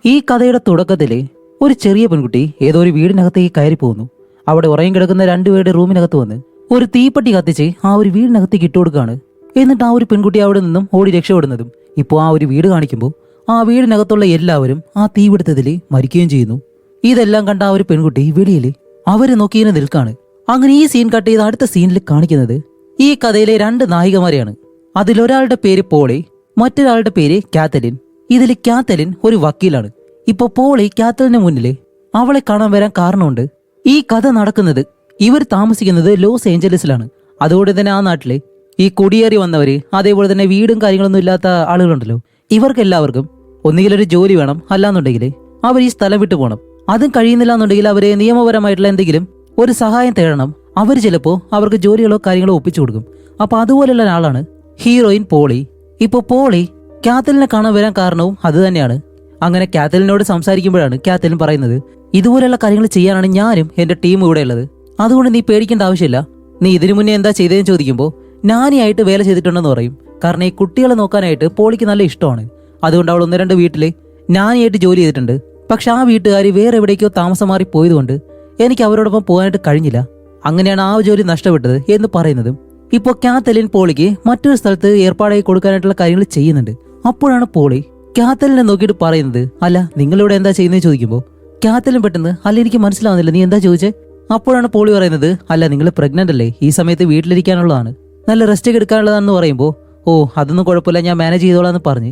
ഈ കഥയുടെ തുടക്കത്തില് ഒരു ചെറിയ പെൺകുട്ടി ഏതോ ഒരു വീടിനകത്തേക്ക് കയറി പോകുന്നു. അവിടെ ഉറങ്ങി കിടക്കുന്ന രണ്ടുപേരുടെ റൂമിനകത്ത് വന്ന് ഒരു തീപ്പെട്ടി കത്തിച്ച് ആ ഒരു വീടിനകത്തേക്ക് ഇട്ടുകൊടുക്കുകയാണ്. എന്നിട്ട് ആ ഒരു പെൺകുട്ടി അവിടെ നിന്നും ഓടി രക്ഷപ്പെടുന്നതും ഇപ്പോൾ ആ ഒരു വീട് കാണിക്കുമ്പോൾ ആ വീടിനകത്തുള്ള എല്ലാവരും ആ തീപിടുത്തത്തിൽ മരിക്കുകയും ചെയ്യുന്നു. ഇതെല്ലാം കണ്ട ആ ഒരു പെൺകുട്ടി വെളിയിൽ അവരെ നോക്കിയിങ്ങനെ നിൽക്കാണ്. അങ്ങനെ ഈ സീൻ കട്ട് ചെയ്ത് അടുത്ത സീനിൽ കാണിക്കുന്നത് ഈ കഥയിലെ രണ്ട് നായികമാരെയാണ്. അതിലൊരാളുടെ പേര് പോളി, മറ്റൊരാളുടെ പേര് കാത്തലിൻ. ഇതിൽ കാത്തലിൻ ഒരു വക്കീലാണ്. ഇപ്പൊ പോളി കാത്തലിന് മുന്നില് അവളെ കാണാൻ വരാൻ കാരണമുണ്ട്. ഈ കഥ നടക്കുന്നത് ഇവർ താമസിക്കുന്നത് ലോസ് ഏഞ്ചലസിലാണ്. അതുകൊണ്ട് തന്നെ ആ നാട്ടില് ഈ കുടിയേറി വന്നവര്, അതേപോലെ തന്നെ വീടും കാര്യങ്ങളൊന്നും ഇല്ലാത്ത ആളുകളുണ്ടല്ലോ, ഇവർക്കെല്ലാവർക്കും ഒന്നുകിലൊരു ജോലി വേണം, അല്ലാന്നുണ്ടെങ്കിൽ അവർ ഈ സ്ഥലം വിട്ടു പോകണം. അതും കഴിയുന്നില്ല എന്നുണ്ടെങ്കിൽ അവര് നിയമപരമായിട്ടുള്ള എന്തെങ്കിലും ഒരു സഹായം തേടണം. അവർ ചിലപ്പോ അവർക്ക് ജോലികളോ കാര്യങ്ങളോ ഒപ്പിച്ചു കൊടുക്കും. അപ്പൊ അതുപോലുള്ള ഒരാളാണ് ഹീറോയിൻ പോളി. ഇപ്പൊ പോളി കാത്തലിനെ കാണാൻ വരാൻ കാരണവും അത് തന്നെയാണ്. അങ്ങനെ കാത്തലിനോട് സംസാരിക്കുമ്പോഴാണ് കാത്തലിൻ പറയുന്നത്, ഇതുപോലെയുള്ള കാര്യങ്ങൾ ചെയ്യാനാണ് ഞാനും എന്റെ ടീം ഇവിടെ ഉള്ളത്. അതുകൊണ്ട് നീ പേടിക്കേണ്ട ആവശ്യമില്ല. നീ ഇതിനു മുന്നേ എന്താ ചെയ്തതെന്ന് ചോദിക്കുമ്പോൾ നാനിയായിട്ട് വേല ചെയ്തിട്ടുണ്ടെന്ന് പറയും. കാരണം ഈ കുട്ടികളെ നോക്കാനായിട്ട് പോളിക്ക് നല്ല ഇഷ്ടമാണ്. അതുകൊണ്ട് അവൾ ഒന്ന് രണ്ട് വീട്ടില് നാനിയായിട്ട് ജോലി ചെയ്തിട്ടുണ്ട്. പക്ഷെ ആ വീട്ടുകാർ വേറെ എവിടേക്കോ താമസം മാറി പോയതുകൊണ്ട് എനിക്ക് അവരോടൊപ്പം പോകാനായിട്ട് കഴിഞ്ഞില്ല. അങ്ങനെയാണ് ആ ജോലി നഷ്ടപ്പെട്ടത് എന്ന് പറയുന്നതും ഇപ്പോൾ കാത്തലിൻ പോളിക്ക് മറ്റൊരു സ്ഥലത്ത് ഏർപ്പാടായി കൊടുക്കാനായിട്ടുള്ള കാര്യങ്ങൾ ചെയ്യുന്നുണ്ട്. അപ്പോഴാണ് പോളി കാത്തലിനെ നോക്കിയിട്ട് പറയുന്നത്, അല്ല നിങ്ങളിവിടെ എന്താ ചെയ്യുന്നത് ചോദിക്കുമ്പോൾ കാത്തലിൻ പെട്ടെന്ന്, അല്ല എനിക്ക് മനസ്സിലാവുന്നില്ല, നീ എന്താ ചോദിച്ചേ? അപ്പോഴാണ് പോളി പറയുന്നത്, അല്ല നിങ്ങൾ പ്രഗ്നന്റ് അല്ലേ, ഈ സമയത്ത് വീട്ടിലിരിക്കാനുള്ളതാണ്, നല്ല റെസ്റ്റ് ഒക്കെ എടുക്കാനുള്ളതാണെന്ന് പറയുമ്പോൾ, ഓ അതൊന്നും കുഴപ്പമില്ല, ഞാൻ മാനേജ് ചെയ്തോളാന്ന് പറഞ്ഞ്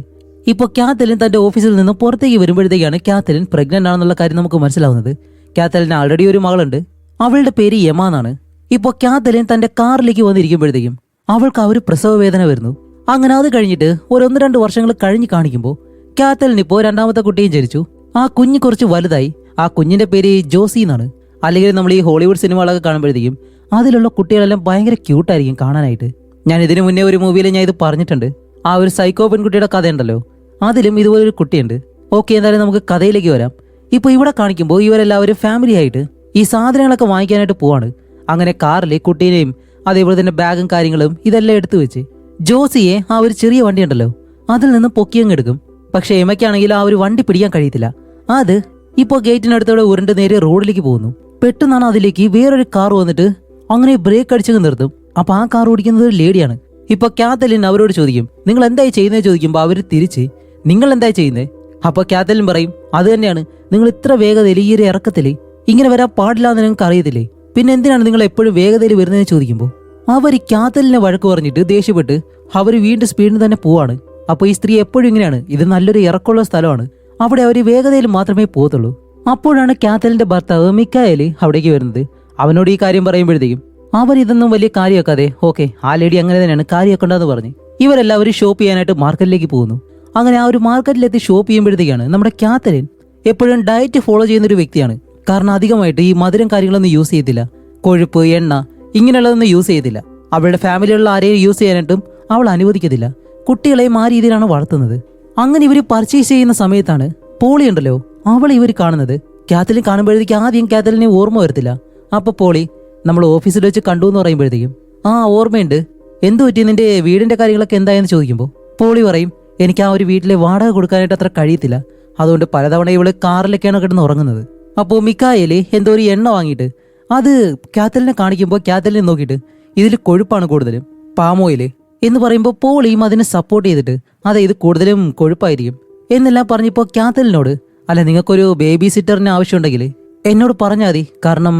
ഇപ്പോൾ കാത്തലിൻ തന്റെ ഓഫീസിൽ നിന്ന് പുറത്തേക്ക് വരുമ്പോഴത്തേക്കാണ് കാത്തലിൻ പ്രഗ്നന്റ് ആണെന്നുള്ള കാര്യം നമുക്ക് മനസ്സിലാവുന്നത്. കാത്തലിന് ആൾറെഡി ഒരു മകളുണ്ട്. അവളുടെ പേര് യമ എന്നാണ്. ഇപ്പോൾ കാത്തലിൻ തന്റെ കാറിലേക്ക് വന്നിരിക്കുമ്പോഴത്തേക്കും അവൾക്ക് ആ ഒരു പ്രസവ വേദന വരുന്നു. അങ്ങനെ അത് കഴിഞ്ഞിട്ട് ഒരു 1-2 വർഷങ്ങൾ കഴിഞ്ഞ് കാണിക്കുമ്പോൾ കാത്തലിന് ഇപ്പോൾ രണ്ടാമത്തെ കുട്ടിയും ജനിച്ചു. ആ കുഞ്ഞ് കുറച്ച് വലുതായി. ആ കുഞ്ഞിന്റെ പേര് ജോസി എന്നാണ്. അല്ലെങ്കിൽ നമ്മൾ ഈ ഹോളിവുഡ് സിനിമകളൊക്കെ കാണുമ്പോഴത്തേക്കും അതിലുള്ള കുട്ടികളെല്ലാം ഭയങ്കര ക്യൂട്ടായിരിക്കും കാണാനായിട്ട്. ഞാൻ ഇതിനു മുന്നേ ഒരു മൂവിയിൽ ഞാൻ ഇത് പറഞ്ഞിട്ടുണ്ട്. ആ ഒരു സൈക്കോ പെൺകുട്ടിയുടെ കഥയുണ്ടല്ലോ, അതിലും ഇതുപോലൊരു കുട്ടിയുണ്ട്. ഓക്കെ, എന്തായാലും നമുക്ക് കഥയിലേക്ക് വരാം. ഇപ്പൊ ഇവിടെ കാണിക്കുമ്പോൾ ഇവരെല്ലാവരും ഫാമിലി ആയിട്ട് ഈ സാധനങ്ങളൊക്കെ വാങ്ങിക്കാനായിട്ട് പോവാണ്. അങ്ങനെ കാറിൽ കുട്ടീനെയും അതേപോലെ തന്നെ ബാഗും കാര്യങ്ങളും ഇതെല്ലാം എടുത്തു വെച്ച് ജോസിയെ ആ ഒരു ചെറിയ വണ്ടി ഉണ്ടല്ലോ അതിൽ നിന്ന് പൊക്കിയങ്ങ് എടുക്കും. പക്ഷെ എമയ്ക്കാണെങ്കിൽ ആ ഒരു വണ്ടി പിടിക്കാൻ കഴിയത്തില്ല. അത് ഇപ്പോൾ ഗേറ്റിനടുത്തോടെ ഉരുണ്ട് നേരെ റോഡിലേക്ക് പോകുന്നു. പെട്ടെന്നാണ് അതിലേക്ക് വേറൊരു കാർ വന്നിട്ട് അങ്ങനെ ബ്രേക്ക് അടിച്ചങ്ങ് നിർത്തും. അപ്പൊ ആ കാർ ഓടിക്കുന്നത് ഒരു ലേഡിയാണ്. ഇപ്പൊ കാത്തലിൻ അവരോട് ചോദിക്കും, നിങ്ങൾ എന്തായി ചെയ്യുന്നത് ചോദിക്കുമ്പോൾ അവർ തിരിച്ച്, നിങ്ങൾ എന്തായി ചെയ്യുന്നത്? അപ്പൊ കാത്തലിൻ പറയും, അത് തന്നെയാണ്, നിങ്ങൾ ഇത്ര വേഗതയിൽ ഈ ഒരു ഇറക്കത്തില് ഇങ്ങനെ വരാൻ പാടില്ല എന്ന് നിങ്ങൾക്ക് അറിയത്തില്ലേ, പിന്നെ എന്തിനാണ് നിങ്ങൾ എപ്പോഴും വേഗതയിൽ വരുന്നതെന്ന് ചോദിക്കുമ്പോൾ അവർ കാത്തലിനെ വഴക്ക് പറഞ്ഞിട്ട് ദേഷ്യപ്പെട്ട് അവർ വീണ്ടും സ്പീഡിന് തന്നെ പോവാണ്. അപ്പൊ ഈ സ്ത്രീ എപ്പോഴും ഇങ്ങനെയാണ്, ഇത് നല്ലൊരു ഇറക്കമുള്ള സ്ഥലമാണ്, അവിടെ അവർ വേഗതയിൽ മാത്രമേ പോകത്തുള്ളൂ. അപ്പോഴാണ് കാത്തലിന്റെ ഭർത്താവ് മിക്കായേൽ അവിടേക്ക് വരുന്നത്. അവനോട് ഈ കാര്യം പറയുമ്പോഴത്തേക്കും അവരിതൊന്നും വലിയ കാര്യമാക്കാതെ, ഓക്കെ ആ ലേഡി അങ്ങനെ തന്നെയാണ്, കാര്യമാക്കണ്ടെന്ന് പറഞ്ഞ് ഇവരെല്ലാവരും ഷോപ്പ് ചെയ്യാനായിട്ട് മാർക്കറ്റിലേക്ക് പോകുന്നു. അങ്ങനെ ആ ഒരു മാർക്കറ്റിലെത്തി ഷോപ്പ് ചെയ്യുമ്പോഴത്തേക്കാണ് നമ്മുടെ കാത്തലിൻ എപ്പോഴും ഡയറ്റ് ഫോളോ ചെയ്യുന്ന ഒരു വ്യക്തിയാണ്. കാരണം അധികമായിട്ട് ഈ മധുരം കാര്യങ്ങളൊന്നും യൂസ് ചെയ്യത്തില്ല, കൊഴുപ്പ്, എണ്ണ ഇങ്ങനെയുള്ളതൊന്നും യൂസ് ചെയ്യത്തില്ല. അവളുടെ ഫാമിലിയുള്ള ആരെയും യൂസ് ചെയ്യാനായിട്ടും അവൾ അനുവദിക്കത്തില്ല. കുട്ടികളെയും ആ രീതിയിലാണ് വളർത്തുന്നത്. അങ്ങനെ ഇവർ പർച്ചേസ് ചെയ്യുന്ന സമയത്താണ് പോളി ഉണ്ടല്ലോ അവളെ ഇവർ കാണുന്നത്. കാത്തലിൻ കാണുമ്പോഴത്തേക്ക് ആദ്യം കാത്തലിനെ ഓർമ്മ വരത്തില്ല. അപ്പൊ പോളി, നമ്മൾ ഓഫീസിൽ വെച്ച് കണ്ടു എന്ന് പറയുമ്പോഴത്തേക്കും ആ ഓർമ്മയുണ്ട്, എന്തു പറ്റി, നിന്റെ വീടിന്റെ കാര്യങ്ങളൊക്കെ എന്തായെന്ന് ചോദിക്കുമ്പോൾ പോളി പറയും, എനിക്ക് ആ ഒരു വീട്ടിലെ വാടക കൊടുക്കാനായിട്ട് അത്ര കഴിയത്തില്ല, അതുകൊണ്ട് പലതവണ ഇവള് കാറിലൊക്കെയാണ് കിടന്ന് ഉറങ്ങുന്നത്. അപ്പോൾ മിക്കായേല് എന്തോ ഒരു എണ്ണ വാങ്ങിയിട്ട് അത് കാത്തലിനെ കാണിക്കുമ്പോൾ കാത്തലിനെ നോക്കിയിട്ട് ഇതിൽ കൊഴുപ്പാണ് കൂടുതലും, പാമോയില് എന്ന് പറയുമ്പോൾ പോളിയും അതിനെ സപ്പോർട്ട് ചെയ്തിട്ട് അതെ ഇത് കൂടുതലും കൊഴുപ്പായിരിക്കും എന്നെല്ലാം പറഞ്ഞപ്പോൾ കാത്തലിനോട്, അല്ല നിങ്ങൾക്കൊരു ബേബി സിറ്ററിന് ആവശ്യമുണ്ടെങ്കിൽ എന്നോട് പറഞ്ഞാൽ മതി, കാരണം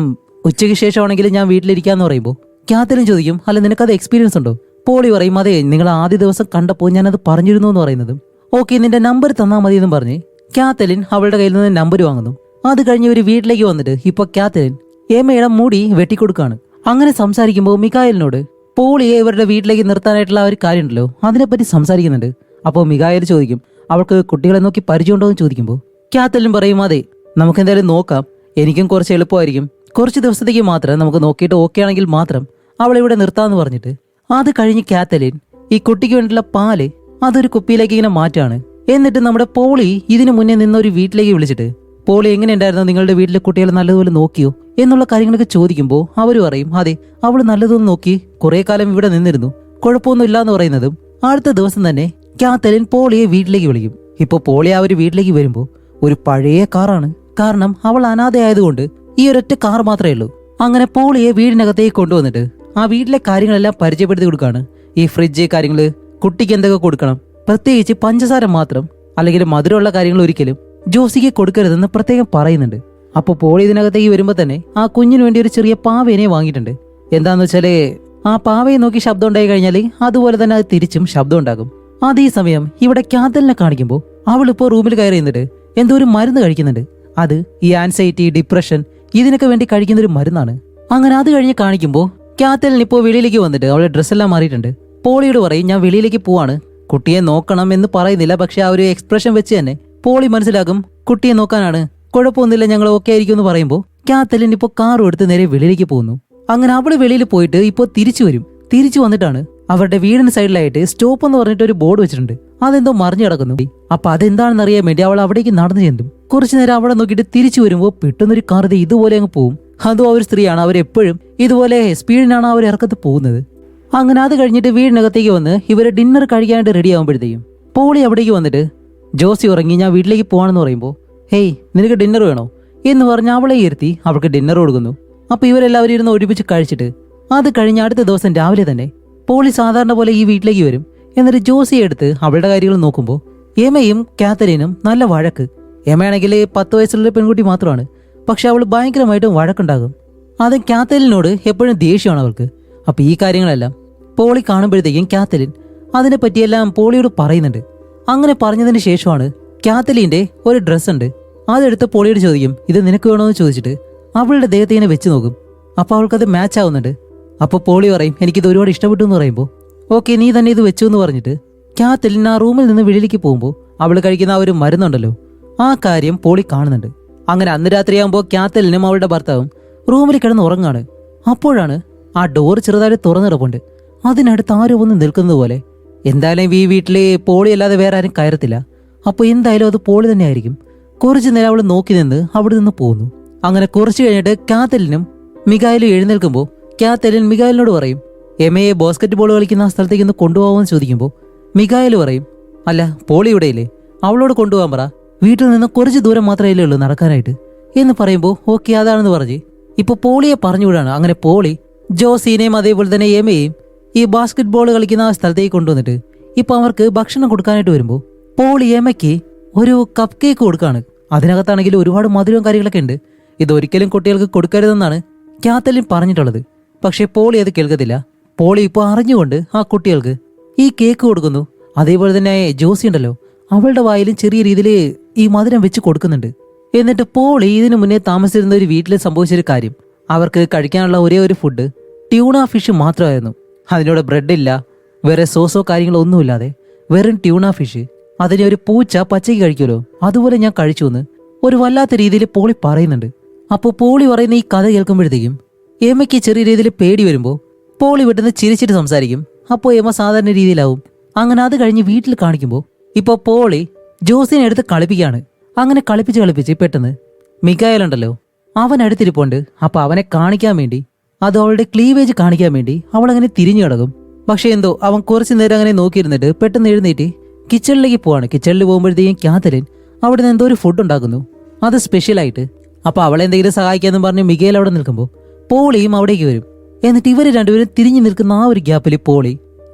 ഉച്ചയ്ക്ക് ശേഷമാണെങ്കിൽ ഞാൻ വീട്ടിലിരിക്കാന്ന് പറയുമ്പോൾ കാത്തലിൻ ചോദിക്കും, അല്ല നിനക്കത് എക്സ്പീരിയൻസ് ഉണ്ടോ? പോളി പറയും, അതെ നിങ്ങൾ ആദ്യ ദിവസം കണ്ടപ്പോൾ ഞാനത് പറഞ്ഞിരുന്നു എന്ന് പറയുന്നതും ഓക്കെ നിന്റെ നമ്പർ തന്നാൽ മതി എന്നും പറഞ്ഞ് കാത്തലിൻ അവളുടെ കയ്യിൽ നിന്ന് നമ്പർ വാങ്ങുന്നു. അത് കഴിഞ്ഞ് ഒരു വീട്ടിലേക്ക് വന്നിട്ട് ഇപ്പൊ കാത്തലിൻ എമയുടെ മുടി വെട്ടിക്കൊടുക്കാണ്. അങ്ങനെ സംസാരിക്കുമ്പോൾ മിക്കായലിനോട് പോളിയെ ഇവരുടെ വീട്ടിലേക്ക് നിർത്താനായിട്ടുള്ള ഒരു കാര്യമുണ്ടല്ലോ അതിനെപ്പറ്റി സംസാരിക്കുന്നുണ്ട്. അപ്പോൾ മിക്കായൽ ചോദിക്കും, അവൾക്ക് കുട്ടികളെ നോക്കി പരിചയമുണ്ടോ എന്ന് ചോദിക്കുമ്പോൾ കാത്തലിൻ പറയും, അതെ നമുക്ക് എന്തായാലും നോക്കാം, എനിക്കും കുറച്ച് എളുപ്പമായിരിക്കും, കുറച്ച് ദിവസത്തേക്ക് മാത്രം നമുക്ക് നോക്കിയിട്ട് ഓക്കെ ആണെങ്കിൽ മാത്രം അവളെ ഇവിടെ നിർത്താമെന്ന് പറഞ്ഞിട്ട് അത് കഴിഞ്ഞ് കാത്തലിൻ ഈ കുട്ടിക്ക് വേണ്ടിയുള്ള പാല് അതൊരു കുപ്പിയിലേക്ക് ഇങ്ങനെ മാറ്റാണ്. എന്നിട്ട് നമ്മുടെ പോളി ഇതിനു മുന്നേ നിന്നൊരു വീട്ടിലേക്ക് വിളിച്ചിട്ട്, പോളി എങ്ങനെയുണ്ടായിരുന്നു, നിങ്ങളുടെ വീട്ടിലെ കുട്ടികളെ നല്ലതുപോലെ നോക്കിയോ എന്നുള്ള കാര്യങ്ങളൊക്കെ ചോദിക്കുമ്പോൾ അവർ പറയും, അതെ അവള് നല്ലതൊന്നും നോക്കി കുറെ കാലം ഇവിടെ നിന്നിരുന്നു, കുഴപ്പമൊന്നും ഇല്ലാന്ന് പറയുന്നതും അടുത്ത ദിവസം തന്നെ കാത്തലിൻ പോളിയെ വീട്ടിലേക്ക് വിളിക്കും. ഇപ്പോൾ പോളി ആ ഒരു വീട്ടിലേക്ക് വരുമ്പോൾ ഒരു പഴയ കാറാണ്. കാരണം അവൾ അനാഥയായതുകൊണ്ട് ഈ ഒരൊറ്റ കാർ മാത്രമേ ഉള്ളൂ. അങ്ങനെ പോളിയെ വീടിനകത്തേക്ക് കൊണ്ടുവന്നിട്ട് ആ വീട്ടിലെ കാര്യങ്ങളെല്ലാം പരിചയപ്പെടുത്തി കൊടുക്കാണ്. ഈ ഫ്രിഡ്ജ് കാര്യങ്ങള്, കുട്ടിക്ക് എന്തൊക്കെ കൊടുക്കണം, പ്രത്യേകിച്ച് പഞ്ചസാര മാത്രം അല്ലെങ്കിൽ മധുരമുള്ള കാര്യങ്ങൾ ഒരിക്കലും ജോസിക്ക് കൊടുക്കരുതെന്ന് പ്രത്യേകം പറയുന്നുണ്ട്. അപ്പൊ പോളി ഇതിനകത്തേക്ക് വരുമ്പോ തന്നെ ആ കുഞ്ഞിന് വേണ്ടി ഒരു ചെറിയ പാവേനെ വാങ്ങിയിട്ടുണ്ട്. എന്താന്ന് വെച്ചാല് ആ പാവയെ നോക്കി ശബ്ദം ഉണ്ടായി കഴിഞ്ഞാൽ അതുപോലെ തന്നെ അത് തിരിച്ചും ശബ്ദം ഉണ്ടാകും. അതേ സമയം ഇവിടെ കാതലിനെ കാണിക്കുമ്പോൾ അവളിപ്പോ റൂമിൽ കയറി നിന്നിട്ട് എന്തോ ഒരു മരുന്ന് കഴിക്കുന്നുണ്ട്. അത് ഈ ആൻസൈറ്റി, ഡിപ്രഷൻ ഇതിനൊക്കെ വേണ്ടി കഴിക്കുന്ന ഒരു മരുന്നാണ്. അങ്ങനെ അത് കഴിഞ്ഞ് കാണിക്കുമ്പോൾ കാത്തലിന് ഇപ്പോൾ വെളിയിലേക്ക് വന്നിട്ട് അവളുടെ ഡ്രസ്സെല്ലാം മാറിയിട്ടുണ്ട്. പോളിയോട് പറയും ഞാൻ വെളിയിലേക്ക് പോവാണ്, കുട്ടിയെ നോക്കണം എന്ന് പറയുന്നില്ല. പക്ഷെ ആ ഒരു എക്സ്പ്രഷൻ വെച്ച് തന്നെ പോളി മനസ്സിലാക്കും കുട്ടിയെ നോക്കാനാണ്, കുഴപ്പമൊന്നുമില്ല, ഞങ്ങൾ ഓക്കെ ആയിരിക്കും എന്ന് പറയുമ്പോൾ കാത്തലിൻ ഇപ്പോൾ കാറും എടുത്ത് നേരെ വെളിയിലേക്ക് പോകുന്നു. അങ്ങനെ അവള് വെളിയിൽ പോയിട്ട് ഇപ്പോൾ തിരിച്ചു വരും. തിരിച്ചു വന്നിട്ടാണ് അവരുടെ വീടിന് സൈഡിലായിട്ട് സ്റ്റോപ്പ് എന്ന് പറഞ്ഞിട്ട് ഒരു ബോർഡ് വെച്ചിട്ടുണ്ട്. അതെന്തോ മറിഞ്ഞു കിടക്കുന്നു. അപ്പൊ അതെന്താണെന്ന് അറിയാൻ വേണ്ടി അവൾ അവിടേക്ക് നടന്നു ചെല്ലും. കുറച്ചു നേരം അവിടെ നോക്കിയിട്ട് തിരിച്ചു വരുമ്പോൾ പെട്ടെന്നൊരു കാർ ഇതുപോലെ അങ്ങ് പോവും. അതും ആ ഒരു സ്ത്രീയാണ്. അവരെപ്പോഴും ഇതുപോലെ സ്പീഡിനാണ് അവർ ഇറക്കത്ത് പോകുന്നത്. അങ്ങനെ അത് കഴിഞ്ഞിട്ട് വീടിനകത്തേക്ക് വന്ന് ഇവരെ ഡിന്നർ കഴിക്കാനായിട്ട് റെഡി ആകുമ്പോഴത്തേക്കും പോളി അവിടേക്ക് വന്നിട്ട് ജോസി ഉറങ്ങി, ഞാൻ വീട്ടിലേക്ക് പോവാണെന്ന് പറയുമ്പോൾ ഹേയ് നിനക്ക് ഡിന്നർ വേണോ എന്ന് പറഞ്ഞ് അവളെ ഇരുത്തി അവൾക്ക് ഡിന്നർ കൊടുക്കുന്നു. അപ്പൊ ഇവരെല്ലാവരും ഇരുന്ന് ഒരുമിച്ച് കഴിച്ചിട്ട് അത് കഴിഞ്ഞ അടുത്ത ദിവസം രാവിലെ തന്നെ പോളി സാധാരണ പോലെ ഈ വീട്ടിലേക്ക് വരും. എന്നിട്ട് ജോസിയെ എടുത്ത് അവളുടെ കാര്യങ്ങൾ നോക്കുമ്പോൾ എമയും കാത്തലിനും നല്ല വഴക്ക്. എമയാണെങ്കിൽ 10 വയസ്സുള്ള പെൺകുട്ടി മാത്രമാണ്, പക്ഷെ അവൾ ഭയങ്കരമായിട്ടും വഴക്കുണ്ടാകും. അത് കാത്തലിനോട് എപ്പോഴും ദേഷ്യമാണ് അവൾക്ക്. അപ്പൊ ഈ കാര്യങ്ങളെല്ലാം പോളി കാണുമ്പോഴത്തേക്കും കാത്തലിൻ അതിനെ പറ്റിയെല്ലാം പോളിയോട് പറയുന്നുണ്ട്. അങ്ങനെ പറഞ്ഞതിന് ശേഷമാണ് കാത്തലിന്റെ ഒരു ഡ്രസ്സ് ഉണ്ട്, അതെടുത്ത് പോളിയോട് ചോദിക്കും ഇത് നിനക്ക് വേണോ എന്ന് ചോദിച്ചിട്ട് അവളുടെ ദേഹത്തെ ഇങ്ങനെ വെച്ച് നോക്കും. അപ്പൊ അവൾക്കത് മാച്ച് ആവുന്നുണ്ട്. അപ്പൊ പോളി പറയും എനിക്കിത് ഒരുപാട് ഇഷ്ടപ്പെട്ടു എന്ന് പറയുമ്പോൾ ഓക്കെ നീ തന്നെ ഇത് വെച്ചു എന്ന് പറഞ്ഞിട്ട് കാത്തലിൻ ആ റൂമിൽ നിന്ന് വെളിയിലേക്ക് പോകുമ്പോൾ അവൾ കഴിക്കുന്ന ആ ഒരു മരുന്നുണ്ടല്ലോ ആ കാര്യം പോളി കാണുന്നുണ്ട്. അങ്ങനെ അന്ന് രാത്രിയാകുമ്പോൾ കാത്തലിനും അവളുടെ ഭർത്താവും റൂമിൽ കിടന്ന് ഉറങ്ങാണ്. അപ്പോഴാണ് ആ ഡോർ ചെറുതായിട്ട് തുറന്നിടപ്പുണ്ട്. അതിനടുത്ത് ആരോ ഒന്ന് നിൽക്കുന്നത് പോലെ. എന്തായാലും ഈ വീട്ടില് പോളി അല്ലാതെ വേറെ ആരും കയറത്തില്ല. അപ്പൊ എന്തായാലും അത് പോളി തന്നെ ആയിരിക്കും. കുറച്ചു നേരം അവൾ നോക്കി നിന്ന് അവിടെ നിന്ന് പോകുന്നു. അങ്ങനെ കുറച്ചു കഴിഞ്ഞിട്ട് കാത്തലിനും മികായലും എഴുന്നേൽക്കുമ്പോൾ കാത്തലിൻ മികായലിനോട് പറയും എമയെ ബാസ്കറ്റ് ബോൾ കളിക്കുന്ന ആ സ്ഥലത്തേക്ക് ഒന്ന് കൊണ്ടുപോകാമെന്ന് ചോദിക്കുമ്പോൾ മികായൽ പറയും അല്ല പോളി ഇവിടെയില്ലേ, അവളോട് കൊണ്ടുപോകാൻ പറ, വീട്ടിൽ നിന്ന് കുറച്ച് ദൂരം മാത്രമേ ഉള്ളൂ നടക്കാനായിട്ട് എന്ന് പറയുമ്പോൾ ഓക്കെ അതാണെന്ന് പറഞ്ഞ് ഇപ്പൊ പോളിയെ പറഞ്ഞുവിടാണ്. അങ്ങനെ പോളി ജോസീനെയും അതേപോലെ തന്നെ എമയെയും ഈ ബാസ്കറ്റ് ബോൾ കളിക്കുന്ന ആ സ്ഥലത്തേക്ക് കൊണ്ടുവന്നിട്ട് ഇപ്പൊ അവർക്ക് ഭക്ഷണം കൊടുക്കാനായിട്ട് വരുമ്പോൾ പോളി എമയ്ക്ക് ഒരു കപ്പ് കേക്ക് കൊടുക്കാണ്. അതിനകത്താണെങ്കിൽ ഒരുപാട് മധുരവും കാര്യങ്ങളൊക്കെ ഉണ്ട്. ഇതൊരിക്കലും കുട്ടികൾക്ക് കൊടുക്കരുതെന്നാണ് കാത്തലിൻ പറഞ്ഞിട്ടുള്ളത്. പക്ഷെ പോളി അത് കേൾക്കത്തില്ല. പോളി ഇപ്പോൾ അറിഞ്ഞുകൊണ്ട് ആ കുട്ടികൾക്ക് ഈ കേക്ക് കൊടുക്കുന്നു. അതേപോലെ തന്നെ ജോസി ഉണ്ടല്ലോ അവളുടെ വായിലും ചെറിയ രീതിയിൽ ഈ മധുരം വെച്ച് കൊടുക്കുന്നുണ്ട്. എന്നിട്ട് പോളി ഇതിനു മുന്നേ താമസിച്ചിരുന്ന ഒരു വീട്ടിൽ സംഭവിച്ചൊരു കാര്യം, അവർക്ക് കഴിക്കാനുള്ള ഒരേ ഒരു ഫുഡ് ട്യൂണ ഫിഷ് മാത്രമായിരുന്നു. അതിനോട് ബ്രെഡില്ല, വേറെ സോസോ കാര്യങ്ങളോ ഒന്നുമില്ലാതെ വെറും ട്യൂണ ഫിഷ്. അതിനെ ഒരു പൂച്ച പച്ചയ്ക്ക് കഴിക്കുമല്ലോ അതുപോലെ ഞാൻ കഴിച്ചു എന്ന് ഒരു വല്ലാത്ത രീതിയിൽ പോളി പറയുന്നുണ്ട്. അപ്പോൾ പോളി പറയുന്ന ഈ കഥ കേൾക്കുമ്പോഴത്തേക്കും എമയ്ക്ക് ചെറിയ രീതിയിൽ പേടി വരുമ്പോൾ പോളി വിട്ടുന്ന് ചിരിച്ചിട്ട് സംസാരിക്കും. അപ്പോൾ എമ സാധാരണ രീതിയിലാവും. അങ്ങനെ അത് കഴിഞ്ഞ് വീട്ടിൽ കാണിക്കുമ്പോൾ ഇപ്പോൾ പോളി ജോസിനെ എടുത്ത് കളിപ്പിക്കുകയാണ്. അങ്ങനെ കളിപ്പിച്ച് പെട്ടെന്ന് മികായലുണ്ടല്ലോ അവൻ അടുത്തിരിപ്പുണ്ട്. അപ്പൊ അവനെ കാണിക്കാൻ വേണ്ടി, അത് അവളുടെ ക്ലീവേജ് കാണിക്കാൻ വേണ്ടി അവൾ അങ്ങനെ തിരിഞ്ഞു കിടക്കും. പക്ഷെ എന്തോ അവൻ കുറച്ചു നേരം അങ്ങനെ നോക്കിയിരുന്നിട്ട് പെട്ടെന്ന് എഴുന്നേറ്റ് കിച്ചണിലേക്ക് പോവാണ്. കിച്ചണിൽ പോകുമ്പോഴത്തേക്കും കാത്തലിൻ അവിടെ നിന്ന് എന്തോ ഒരു ഫുഡ് ഉണ്ടാക്കുന്നു, അത് സ്പെഷ്യലായിട്ട്. അപ്പൊ അവളെ എന്തെങ്കിലും സഹായിക്കാന്ന് പറഞ്ഞ് മികേൽ അവിടെ നിൽക്കുമ്പോൾ പോളിയും അവിടേക്ക് വരും. എന്നിട്ട് ഇവര് രണ്ടുപേരും തിരിഞ്ഞു നിൽക്കുന്ന ആ ഒരു ഗ്യാപ്പിൽ പോളി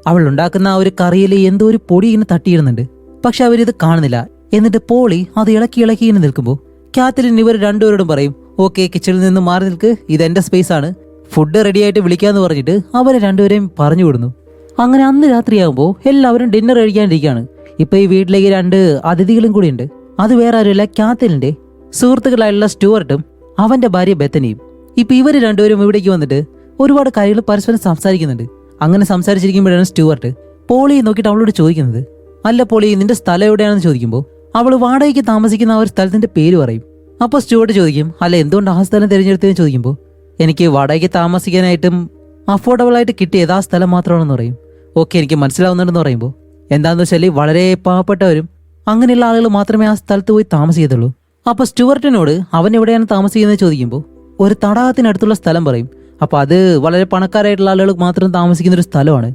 അവൾ ഉണ്ടാക്കുന്ന ആ ഒരു കറിയിൽ എന്തോ ഒരു പൊടി ഇങ്ങനെ തട്ടിയിടുന്നുണ്ട്. പക്ഷെ അവരിത് കാണുന്നില്ല. എന്നിട്ട് പോളി അത് ഇളക്കി ഇങ്ങനെ നിൽക്കുമ്പോൾ കാത്തലിൻ ഇവർ രണ്ടുപേരോടും പറയും ഓക്കെ കിച്ചണിൽ നിന്ന് മാറി നിൽക്ക്, ഇത് എന്റെ സ്പേസ് ആണ്, ഫുഡ് റെഡി ആയിട്ട് വിളിക്കാന്ന് പറഞ്ഞിട്ട് അവരെ രണ്ടുപേരെയും പറഞ്ഞു വിടുന്നു. അങ്ങനെ അന്ന് രാത്രിയാകുമ്പോൾ എല്ലാവരും ഡിന്നർ കഴിക്കാണ്ടിരിക്കുകയാണ്. ഇപ്പൊ ഈ വീട്ടിലേക്ക് 2 അതിഥികളും കൂടി ഉണ്ട്. അത് വേറെ ആരുമില്ല, കാത്തലിന്റെ സുഹൃത്തുക്കളായുള്ള സ്റ്റുവർട്ടും അവന്റെ ഭാര്യ ബെത്തനിയും. ഇപ്പൊ ഇവര് രണ്ടുപേരും ഇവിടേക്ക് വന്നിട്ട് ഒരുപാട് കാര്യങ്ങൾ പരസ്പരം സംസാരിക്കുന്നുണ്ട്. അങ്ങനെ സംസാരിച്ചിരിക്കുമ്പോഴാണ് സ്റ്റുവർട്ട് പോളിയെ നോക്കിയിട്ട് അവളോട് ചോദിക്കുന്നത് അല്ല പോളി നിന്റെ സ്ഥലം എവിടെയാണെന്ന് ചോദിക്കുമ്പോൾ അവൾ വാടകയ്ക്ക് താമസിക്കുന്ന ആ ഒരു സ്ഥലത്തിന്റെ പേര് പറയും. അപ്പോൾ സ്റ്റുവർട്ട് ചോദിക്കും അല്ല എന്തുകൊണ്ട് ആ സ്ഥലം തിരഞ്ഞെടുത്തതെന്ന് ചോദിക്കുമ്പോൾ എനിക്ക് വാടകയ്ക്ക് താമസിക്കാനായിട്ടും അഫോർഡബിൾ ആയിട്ട് കിട്ടിയത് ആ സ്ഥലം മാത്രമാണെന്ന് പറയും. ഓക്കെ എനിക്ക് മനസ്സിലാവുന്നുണ്ടെന്ന് പറയുമ്പോൾ എന്താണെന്ന് വെച്ചാൽ വളരെ പാവപ്പെട്ടവരും അങ്ങനെയുള്ള ആളുകൾ മാത്രമേ ആ സ്ഥലത്ത് പോയി താമസിക്കത്തുള്ളൂ. അപ്പൊ സ്റ്റുവർട്ടിനോട് അവൻ എവിടെയാണ് താമസിക്കുന്നത് ചോദിക്കുമ്പോൾ ഒരു തടാകത്തിനടുത്തുള്ള സ്ഥലം പറയും. അപ്പൊ അത് വളരെ പണക്കാരായിട്ടുള്ള ആളുകൾ മാത്രം താമസിക്കുന്ന ഒരു സ്ഥലമാണ്.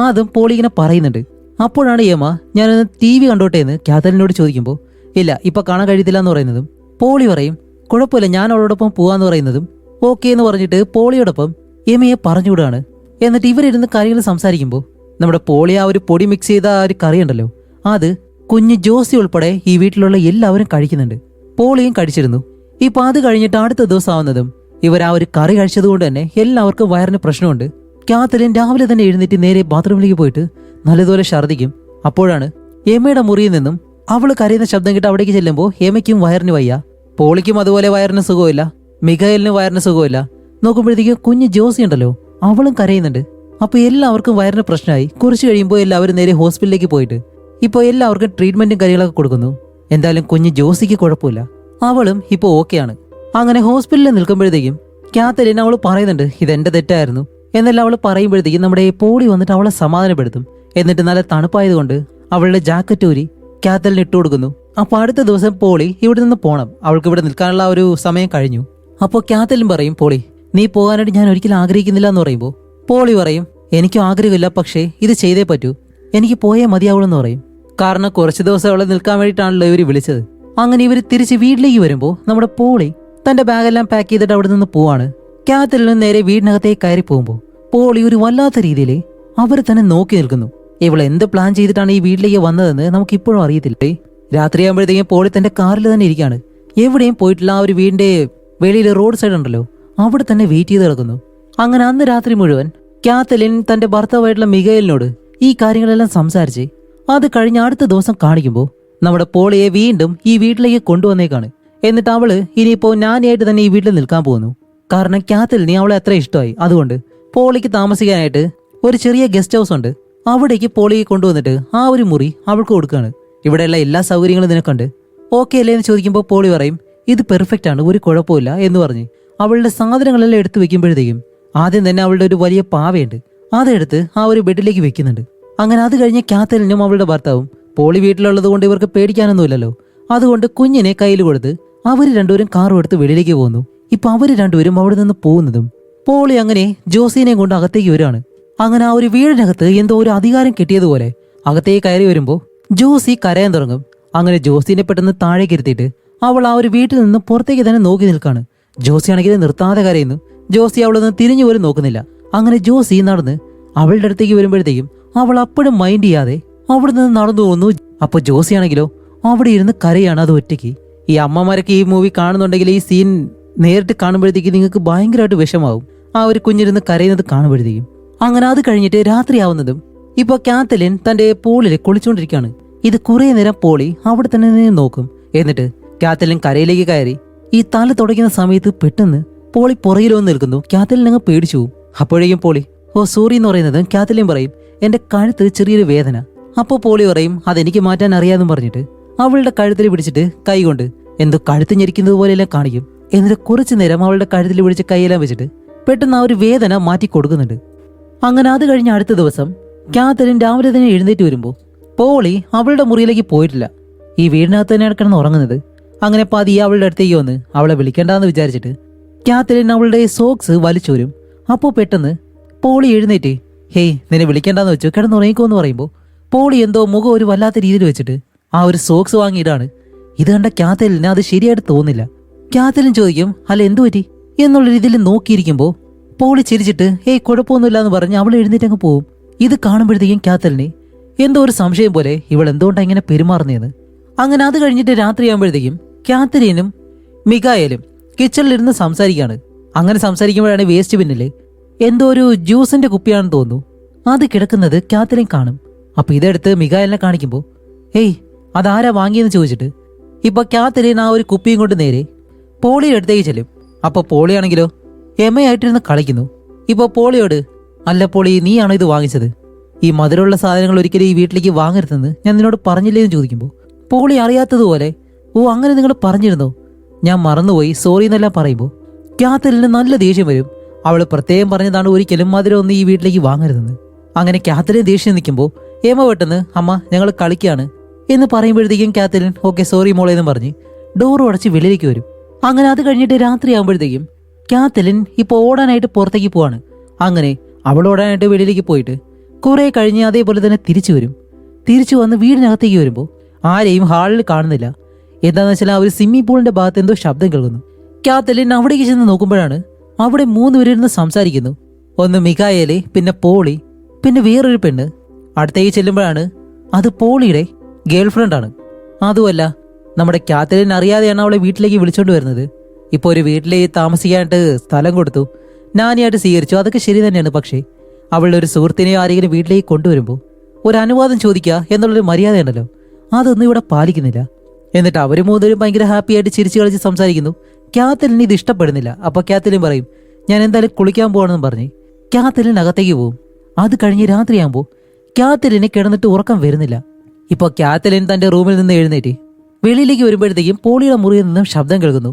അതും പോളി ഇങ്ങനെ പറയുന്നുണ്ട്. അപ്പോഴാണ് യമ ഞാനൊന്ന് TV കണ്ടോട്ടെ എന്ന് കാത്തലിനോട് ചോദിക്കുമ്പോൾ ഇല്ല ഇപ്പൊ കാണാൻ കഴിയത്തില്ല എന്ന് പറയുന്നതും പോളി പറയും കുഴപ്പമില്ല ഞാൻ അവളോടൊപ്പം പോവാന്ന് പറയുന്നതും ഓക്കെ എന്ന് പറഞ്ഞിട്ട് പോളിയോടൊപ്പം എമയെ പറഞ്ഞുവിടുകയാണ്. എന്നിട്ട് ഇവരിരുന്ന് കാര്യങ്ങൾ സംസാരിക്കുമ്പോൾ നമ്മുടെ പോളി ആ ഒരു പൊടി മിക്സ് ചെയ്ത ആ ഒരു കറി ഉണ്ടല്ലോ അത് കുഞ്ഞ് ജോസി ഉൾപ്പെടെ ഈ വീട്ടിലുള്ള എല്ലാവരും കഴിക്കുന്നുണ്ട്. പോളിയും കഴിച്ചിരുന്നു. ഇപ്പൊ അത് കഴിഞ്ഞിട്ട് അടുത്ത ദിവസം ആവുന്നതും ഇവർ ആ ഒരു കറി കഴിച്ചതുകൊണ്ട് തന്നെ എല്ലാവർക്കും വയറിന് പ്രശ്നമുണ്ട്. കാത്തലിൻ രാവിലെ തന്നെ എഴുന്നേറ്റ് നേരെ ബാത്റൂമിലേക്ക് പോയിട്ട് നല്ലതുപോലെ ഛർദ്ദിക്കും. അപ്പോഴാണ് എമയുടെ മുറിയിൽ നിന്നും അവള് കരയുന്ന ശബ്ദം കേട്ട് അവിടേക്ക് ചെല്ലുമ്പോൾ എമയ്ക്കും വയറിന് വയ്യ, പോളിക്കും അതുപോലെ വയറിന് സുഖമില്ല, മിഖായലിന് വയറിന് സുഖമില്ല. നോക്കുമ്പോഴത്തേക്കും കുഞ്ഞ് ജോസി ഉണ്ടല്ലോ അവളും കരയുന്നുണ്ട്. അപ്പൊ എല്ലാവർക്കും വയറിന് പ്രശ്നമായി. കുറച്ച് കഴിയുമ്പോൾ എല്ലാവരും നേരെ ഹോസ്പിറ്റലിലേക്ക് പോയിട്ട് ഇപ്പോൾ എല്ലാവർക്കും ട്രീറ്റ്മെന്റും കാര്യങ്ങളൊക്കെ കൊടുക്കുന്നു. എന്തായാലും കുഞ്ഞ് ജോസിക്ക് കുഴപ്പമില്ല, അവളും ഇപ്പോൾ ഓക്കെയാണ്. അങ്ങനെ ഹോസ്പിറ്റലിൽ നിൽക്കുമ്പോഴത്തേക്കും കാത്തലിൻ അവൾ പറയുന്നുണ്ട് ഇതെന്റെ തെറ്റായിരുന്നു എന്നെല്ലാം അവൾ പറയുമ്പോഴത്തേക്കും നമ്മുടെ പോളി വന്നിട്ട് അവളെ സമാധാനപ്പെടുത്തും. എന്നിട്ട് നല്ല തണുപ്പായതുകൊണ്ട് അവളുടെ ജാക്കറ്റ് ഊരി കാത്തലിന് ഇട്ടു കൊടുക്കുന്നു. അപ്പൊ അടുത്ത ദിവസം പോളി ഇവിടെ നിന്ന് പോണം, അവൾക്ക് ഇവിടെ നിൽക്കാനുള്ള ഒരു സമയം കഴിഞ്ഞു. അപ്പോൾ കാത്തലിൻ പറയും പോളി നീ പോകാനായിട്ട് ഞാൻ ഒരിക്കലും ആഗ്രഹിക്കുന്നില്ല എന്ന് പറയുമ്പോൾ പോളി പറയും എനിക്കും ആഗ്രഹമില്ല, പക്ഷേ ഇത് ചെയ്തേ പറ്റൂ, എനിക്ക് പോയേ മതിയാവുള്ളൂ പറയും. കാരണം കുറച്ച് ദിവസം അവളെ നിൽക്കാൻ വേണ്ടിയിട്ടാണല്ലോ ഇവർ വിളിച്ചത്. അങ്ങനെ ഇവർ തിരിച്ച് വീട്ടിലേക്ക് വരുമ്പോൾ നമ്മുടെ പോളി തന്റെ ബാഗെല്ലാം പാക്ക് ചെയ്തിട്ട് അവിടെ നിന്ന് പോവാണ്. കാത്തലിന് നേരെ വീടിനകത്തേക്ക് കയറി പോകുമ്പോൾ പോളി ഒരു വല്ലാത്ത രീതിയിൽ അവർ തന്നെ നോക്കി നിൽക്കുന്നു. ഇവൾ എന്ത് പ്ലാൻ ചെയ്തിട്ടാണ് ഈ വീട്ടിലേക്ക് വന്നതെന്ന് നമുക്ക് ഇപ്പോഴും അറിയത്തില്ലേ. രാത്രിയാകുമ്പോഴത്തേക്കും പോളി തന്റെ കാറിൽ തന്നെ ഇരിക്കുകയാണ്, എവിടെയും പോയിട്ടില്ല. ആ ഒരു വീടിന്റെ വെളിയിൽ റോഡ് സൈഡ് ഉണ്ടല്ലോ അവിടെ തന്നെ വെയിറ്റ് ചെയ്ത് കിടക്കുന്നു. അങ്ങനെ അന്ന് രാത്രി മുഴുവൻ കാത്തലിൻ തന്റെ ഭർത്താവായിട്ടുള്ള മിഖായലിനോട് ഈ കാര്യങ്ങളെല്ലാം സംസാരിച്ച് അത് കഴിഞ്ഞ അടുത്ത ദിവസം കാണിക്കുമ്പോൾ നമ്മുടെ പോളിയെ വീണ്ടും ഈ വീട്ടിലേക്ക് കൊണ്ടുവന്നേക്കാണ്. എന്നിട്ട് അവള് ഇനിയിപ്പോ ഞാനായിട്ട് തന്നെ ഈ വീട്ടിൽ നിൽക്കാൻ പോകുന്നു. കാരണം കാത്തലിന് അവളെ അത്ര ഇഷ്ടമായി. അതുകൊണ്ട് പോളിക്ക് താമസിക്കാനായിട്ട് ഒരു ചെറിയ ഗസ്റ്റ് ഹൗസ് ഉണ്ട്, അവിടേക്ക് പോളിയെ കൊണ്ടുവന്നിട്ട് ആ ഒരു മുറി അവൾക്ക് കൊടുക്കുകയാണ്. ഇവിടെയുള്ള എല്ലാ സൗകര്യങ്ങളും നിനക്കുണ്ട്, ഓക്കെ അല്ലേ എന്ന് ചോദിക്കുമ്പോൾ പോളി പറയും ഇത് പെർഫെക്റ്റ് ആണ്, ഒരു കുഴപ്പമില്ല എന്ന് പറഞ്ഞ് അവളുടെ സാധനങ്ങളെല്ലാം എടുത്തു വെക്കുമ്പോഴത്തേക്കും ആദ്യം തന്നെ അവളുടെ ഒരു വലിയ പാവയുണ്ട്, അതെടുത്ത് ആ ഒരു ബെഡിലേക്ക് വെക്കുന്നുണ്ട്. അങ്ങനെ അത് കഴിഞ്ഞ് കാത്തലിനും അവളുടെ ഭർത്താവും പോളി വീട്ടിലുള്ളത് കൊണ്ട് ഇവർക്ക് പേടിക്കാനൊന്നുമില്ലല്ലോ, അതുകൊണ്ട് കുഞ്ഞിനെ കയ്യിൽ കൊടുത്ത് അവർ രണ്ടുപേരും കാറും എടുത്ത് വെളിയിലേക്ക് പോകുന്നു. ഇപ്പൊ അവര് രണ്ടുപേരും അവിടെ നിന്ന് പോകുന്നതും പോളി അങ്ങനെ ജോസിനെ കൊണ്ട് അകത്തേക്ക് വരികയാണ്. അങ്ങനെ ആ ഒരു വീടിനകത്ത് എന്തോ ഒരു അധികാരം കിട്ടിയതുപോലെ അകത്തേക്ക് കയറി വരുമ്പോൾ ജോസി കരയാൻ തുടങ്ങും. അങ്ങനെ ജോസിനെ പെട്ടെന്ന് താഴേക്ക് ഇരുത്തിയിട്ട് അവൾ ആ ഒരു വീട്ടിൽ നിന്ന് പുറത്തേക്ക് തന്നെ നോക്കി നിൽക്കാണ്. ജോസി ആണെങ്കിൽ നിർത്താതെ കരയുന്നു. ജോസി അവളൊന്ന് തിരിഞ്ഞു പോലും നോക്കുന്നില്ല. അങ്ങനെ ജോസി നടന്ന് അവളുടെ അടുത്തേക്ക് വരുമ്പോഴത്തേക്കും അവൾ അപ്പോഴും മൈൻഡ് ചെയ്യാതെ അവിടെ നിന്ന് നടന്നു പോകുന്നു. അപ്പൊ ജോസി ആണെങ്കിലോ അവിടെ ഇരുന്ന് കരയാണ്, അത് ഒറ്റയ്ക്ക്. ഈ അമ്മമാരൊക്കെ ഈ മൂവി കാണുന്നുണ്ടെങ്കിൽ ഈ സീൻ നേരിട്ട് കാണുമ്പോഴത്തേക്ക് നിങ്ങൾക്ക് ഭയങ്കരമായിട്ട് വിഷമാവും, ആ ഒരു കുഞ്ഞിരുന്ന് കരയുന്നത് കാണുമ്പോഴത്തേക്കും. അങ്ങനെ അത് കഴിഞ്ഞിട്ട് രാത്രിയാവുന്നതും ഇപ്പൊ കാത്തലിൻ തന്റെ പൂളിൽ കുളിച്ചുകൊണ്ടിരിക്കുകയാണ്. ഇത് കുറെ നേരം പോളി അവിടെ തന്നെ നിന്ന് നോക്കും. എന്നിട്ട് കാത്തലിൻ കരയിലേക്ക് കയറി ഈ തല തുടയ്ക്കുന്ന സമയത്ത് പെട്ടെന്ന് പോളി പുറകിലോ നിൽക്കുന്നു. കാത്തലിൻ അങ്ങ് പേടിച്ചു പോകും. അപ്പോഴേക്കും പോളി ഓ സോറി എന്ന് പറയുന്നത് കാത്തലിൻ പറയും എന്റെ കഴുത്ത് ചെറിയൊരു വേദന. അപ്പോൾ പോളി പറയും അതെനിക്ക് മാറ്റാൻ അറിയാമെന്നും പറഞ്ഞിട്ട് അവളുടെ കഴുത്തിൽ പിടിച്ചിട്ട് കൈകൊണ്ട് എന്തോ കഴുത്ത് ഞെരിക്കുന്നത് പോലെയെല്ലാം കാണിക്കും. എന്നിട്ട് കുറച്ചു നേരം അവളുടെ കഴുത്തിൽ പിടിച്ച് കൈയെല്ലാം വെച്ചിട്ട് പെട്ടെന്ന് ആ ഒരു വേദന മാറ്റി കൊടുക്കുന്നുണ്ട്. അങ്ങനെ അത് കഴിഞ്ഞ അടുത്ത ദിവസം കാത്തലിൻ രാവിലെ തന്നെ എഴുന്നേറ്റ് വരുമ്പോൾ പോളി അവളുടെ മുറിയിലേക്ക് പോയിട്ടില്ല, ഈ വീടിനകത്ത് തന്നെയാണ് കിടന്ന് ഉറങ്ങുന്നത്. അങ്ങനെ പതിയെ അവളുടെ അടുത്തേക്ക് വന്ന് അവളെ വിളിക്കണ്ടെന്ന് വിചാരിച്ചിട്ട് കാത്തലിൻ അവളുടെ സോക്സ് വലിച്ചോരും. അപ്പോൾ പെട്ടെന്ന് പോളി എഴുന്നേറ്റ് ഹേയ് നിന്നെ വിളിക്കണ്ടെന്ന് വെച്ചു കിടന്നുറങ്ങിക്കോന്ന് പറയുമ്പോൾ പോളി എന്തോ മുഖം ഒരു വല്ലാത്ത രീതിയിൽ വെച്ചിട്ട് ആ ഒരു സോക്സ് വാങ്ങിയിടാണ്. ഇത് കണ്ട കാത്തലിന് അത് ശരിയായിട്ട് തോന്നില്ല. കാത്തലിൻ ചോദിക്കും അല്ല എന്തു പറ്റി എന്നുള്ള രീതിയിൽ നോക്കിയിരിക്കുമ്പോൾ പോളി ചിരിച്ചിട്ട് ഹേയ് കുഴപ്പമൊന്നുമില്ല എന്ന് പറഞ്ഞ് അവൾ എഴുന്നേറ്റ് അങ്ങ് പോവും. ഇത് കാണുമ്പോഴത്തേക്കും കാത്തലിന് എന്തോ ഒരു സംശയം പോലെ ഇവൾ എന്തുകൊണ്ടാണ് ഇങ്ങനെ പെരുമാറുന്നതെന്ന്. അങ്ങനെ അത് കഴിഞ്ഞിട്ട് രാത്രിയാകുമ്പോഴത്തേക്കും കാത്തലിനും മിഖായലും കിച്ചണിലിരുന്ന് സംസാരിക്കുകയാണ്. അങ്ങനെ സംസാരിക്കുമ്പോഴാണ് വേസ്റ്റ് ബിന്നില് എന്തോ ഒരു ജ്യൂസിന്റെ കുപ്പിയാണെന്ന് തോന്നുന്നു അത് കിടക്കുന്നത് കാത്തലിൻ കാണും. അപ്പൊ ഇതെടുത്ത് മിഖായലിനെ കാണിക്കുമ്പോൾ ഏയ് അതാരാ വാങ്ങിയെന്ന് ചോദിച്ചിട്ട് ഇപ്പൊ കാത്തലിൻ ആ ഒരു കുപ്പിയും കൊണ്ട് നേരെ പോളിയുടെ അടുത്തേക്ക് ചെല്ലും. അപ്പൊ പോളിയാണെങ്കിലോ എമ്മയായിട്ടിരുന്ന് കളിക്കുന്നു. ഇപ്പൊ പോളിയോട് അല്ല പോളി നീയാണോ ഇത് വാങ്ങിച്ചത്, ഈ മധുരമുള്ള സാധനങ്ങൾ ഒരിക്കലും ഈ വീട്ടിലേക്ക് വാങ്ങരുതെന്ന് ഞാൻ നിന്നോട് പറഞ്ഞില്ലേന്ന് ചോദിക്കുമ്പോൾ പോളി അറിയാത്തതുപോലെ ഓ അങ്ങനെ നിങ്ങൾ പറഞ്ഞിരുന്നോ, ഞാൻ മറന്നുപോയി സോറി എന്നെല്ലാം പറയുമ്പോൾ കാത്തലിന് നല്ല ദേഷ്യം വരും. അവള് പ്രത്യേകം പറഞ്ഞതാണ് ഒരിക്കലും മധുരം ഒന്നും ഈ വീട്ടിലേക്ക് വാങ്ങരുതെന്ന്. അങ്ങനെ കാത്തലിൻ ദേഷ്യം നിൽക്കുമ്പോൾ ഏമ പെട്ടെന്ന് അമ്മ ഞങ്ങൾ കളിക്കുകയാണ് എന്ന് പറയുമ്പോഴത്തേക്കും കാത്തലിൻ ഓക്കെ സോറി മോളെ എന്ന് പറഞ്ഞ് ഡോറും അടച്ച് വെളിയിലേക്ക് വരും. അങ്ങനെ അത് കഴിഞ്ഞിട്ട് രാത്രിയാകുമ്പോഴത്തേക്കും കാത്തലിൻ ഇപ്പോൾ ഓടാനായിട്ട് പുറത്തേക്ക് പോവാണ്. അങ്ങനെ അവൾ ഓടാനായിട്ട് വെളിയിലേക്ക് പോയിട്ട് കുറെ കഴിഞ്ഞ് അതേപോലെ തന്നെ തിരിച്ചു വരും. തിരിച്ചു വന്ന് വീടിനകത്തേക്ക് വരുമ്പോൾ ആരെയും ഹാളിൽ കാണുന്നില്ല. എന്താന്ന് വെച്ചാൽ ആ ഒരു സ്വിമ്മിംഗ് പൂളിന്റെ ഭാഗത്ത് എന്തോ ശബ്ദം കേൾക്കുന്നു. കാത്തലിൻ അവിടേക്ക് ചെന്ന് നോക്കുമ്പോഴാണ് അവിടെ 3 പേരിരുന്ന് സംസാരിക്കുന്നു. ഒന്ന് മികായേല്, പിന്നെ പോളി, പിന്നെ വേറൊരു പെണ്ണ്. അടുത്തേക്ക് ചെല്ലുമ്പോഴാണ് അത് പോളിയുടെ ഗേൾഫ്രണ്ടാണ്. അതുമല്ല, നമ്മുടെ കാത്തലിൻ അറിയാതെയാണ് അവളെ വീട്ടിലേക്ക് വിളിച്ചോണ്ട് വരുന്നത്. ഇപ്പോൾ ഒരു വീട്ടിലേക്ക് താമസിക്കാനായിട്ട് സ്ഥലം കൊടുത്തു, നാനിയായിട്ട് സ്വീകരിച്ചു, അതൊക്കെ ശരി തന്നെയാണ്. പക്ഷേ അവളുടെ ഒരു സുഹൃത്തിനെയോ ആരെങ്കിലും വീട്ടിലേക്ക് കൊണ്ടുവരുമ്പോൾ ഒരു അനുവാദം ചോദിക്കുക എന്നുള്ളൊരു മര്യാദ ഉണ്ടല്ലോ, അതൊന്നും ഇവിടെ പാലിക്കുന്നില്ല. എന്നിട്ട് അവർ 3 പേരും ഭയങ്കര ഹാപ്പി ആയിട്ട് ചിരിച്ചു കളിച്ച് സംസാരിക്കുന്നു. കാത്തലിന് ഇത് ഇഷ്ടപ്പെടുന്നില്ല. അപ്പൊ കാത്തലിൻ പറയും, ഞാൻ എന്തായാലും കുളിക്കാൻ പോവാണെന്ന് പറഞ്ഞ് കാത്തലിൻ അകത്തേക്ക് പോകും. അത് കഴിഞ്ഞ് രാത്രിയാകുമ്പോൾ കാത്തലിന് കിടന്നിട്ട് ഉറക്കം വരുന്നില്ല. ഇപ്പോൾ കാത്തലിൻ തന്റെ റൂമിൽ നിന്ന് എഴുന്നേറ്റ് വെളിയിലേക്ക് വരുമ്പോഴത്തേക്കും പോളിയുടെ മുറിയിൽ നിന്നും ശബ്ദം കേൾക്കുന്നു.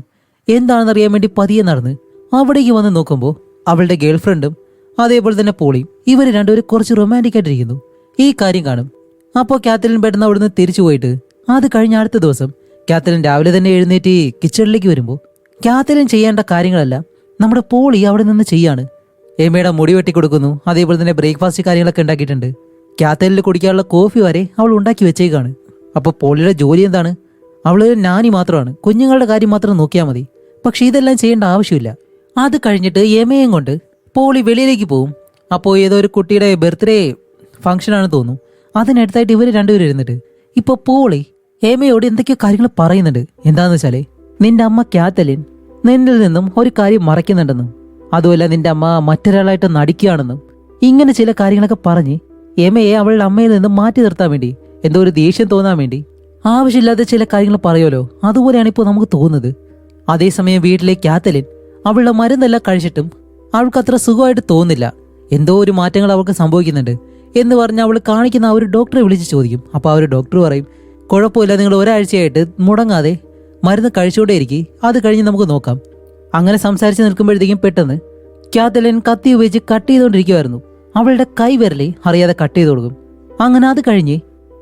എന്താണെന്ന് അറിയാൻ വേണ്ടി പതിയെ നടന്ന് അവിടേക്ക് വന്ന് നോക്കുമ്പോൾ അവളുടെ ഗേൾഫ്രണ്ടും അതേപോലെ തന്നെ പോളിയും ഇവർ രണ്ടുപേരും കുറച്ച് റൊമാൻറ്റിക് ആയിട്ടിരിക്കുന്നു. ഈ കാര്യം കാണും. അപ്പോൾ കാത്തലിൻ പെട്ടെന്ന് അവിടുന്ന് തിരിച്ചു പോയിട്ട് അത് കഴിഞ്ഞ അടുത്ത ദിവസം കാത്തലിൻ രാവിലെ തന്നെ എഴുന്നേറ്റ് കിച്ചണിലേക്ക് വരുമ്പോൾ കാത്തലിൻ ചെയ്യേണ്ട കാര്യങ്ങളെല്ലാം നമ്മുടെ പോളി അവിടെ നിന്ന് ചെയ്യാണ്. എമ്മയുടെ മുടി വെട്ടി കൊടുക്കുന്നു. അതേപോലെ തന്നെ ബ്രേക്ക്ഫാസ്റ്റ് കാര്യങ്ങളൊക്കെ ഉണ്ടാക്കിയിട്ടുണ്ട്. കാത്തലിന് കുടിക്കാനുള്ള കോഫി വരെ അവൾ ഉണ്ടാക്കി വെച്ചേക്കാണ്. അപ്പോൾ പോളിയുടെ ജോലി എന്താണ്? അവള് നാനി മാത്രമാണ്, കുഞ്ഞുങ്ങളുടെ കാര്യം മാത്രം നോക്കിയാൽ മതി. പക്ഷെ ഇതെല്ലാം ചെയ്യേണ്ട ആവശ്യമില്ല. അത് കഴിഞ്ഞിട്ട് എമയും കൊണ്ട് പോളി വെളിയിലേക്ക് പോവും. അപ്പോൾ ഏതോ ഒരു കുട്ടിയുടെ ബർത്ത്ഡേ ഫംഗ്ഷനാണ് തോന്നുന്നു. അതിനടുത്തായിട്ട് ഇവർ രണ്ടുപേരും ഇരുന്നിട്ട് ഇപ്പോൾ പോളി എമയോട് എന്തൊക്കെയോ കാര്യങ്ങൾ പറയുന്നുണ്ട്. എന്താണെന്ന് വെച്ചാൽ നിന്റെ അമ്മ കാത്തലിൻ നിന്നിൽ നിന്നും ഒരു കാര്യം മറയ്ക്കുന്നുണ്ടെന്നും, അതുമല്ല നിന്റെ അമ്മ മറ്റൊരാളായിട്ട് നടിക്കുകയാണെന്നും, ഇങ്ങനെ ചില കാര്യങ്ങളൊക്കെ പറഞ്ഞ് എമയെ അവളുടെ അമ്മയിൽ നിന്നും മാറ്റി നിർത്താൻ വേണ്ടി, എന്തോ ഒരു ദേഷ്യം തോന്നാൻ വേണ്ടി ആവശ്യമില്ലാത്ത ചില കാര്യങ്ങൾ പറയുമല്ലോ, അതുപോലെയാണ് ഇപ്പോൾ നമുക്ക് തോന്നുന്നത്. അതേസമയം വീട്ടിലെ കാത്തലിൻ അവളുടെ മരുന്നെല്ലാം കഴിച്ചിട്ടും അവൾക്ക് അത്ര സുഖമായിട്ട് തോന്നുന്നില്ല. എന്തോ ഒരു മാറ്റങ്ങൾ അവൾക്ക് സംഭവിക്കുന്നുണ്ട് എന്ന് പറഞ്ഞ് അവൾ കാണിക്കുന്ന ആ ഒരു ഡോക്ടറെ വിളിച്ച് ചോദിക്കും. അപ്പോൾ ആ ഒരു ഡോക്ടർ പറയും, കുഴപ്പമില്ല, നിങ്ങൾ ഒരാഴ്ചയായിട്ട് മുടങ്ങാതെ മരുന്ന് കഴിച്ചുകൊണ്ടേയിരിക്കും, അത് കഴിഞ്ഞ് നമുക്ക് നോക്കാം. അങ്ങനെ സംസാരിച്ച് നിൽക്കുമ്പോഴത്തേക്കും പെട്ടെന്ന് കാത്തലിൻ കത്തി ഉപയോഗിച്ച് കട്ട് ചെയ്തുകൊണ്ടിരിക്കുമായിരുന്നു. അവളുടെ കൈവിരലി അറിയാതെ കട്ട് ചെയ്ത് കൊടുക്കും. അങ്ങനെ അത് കഴിഞ്ഞ്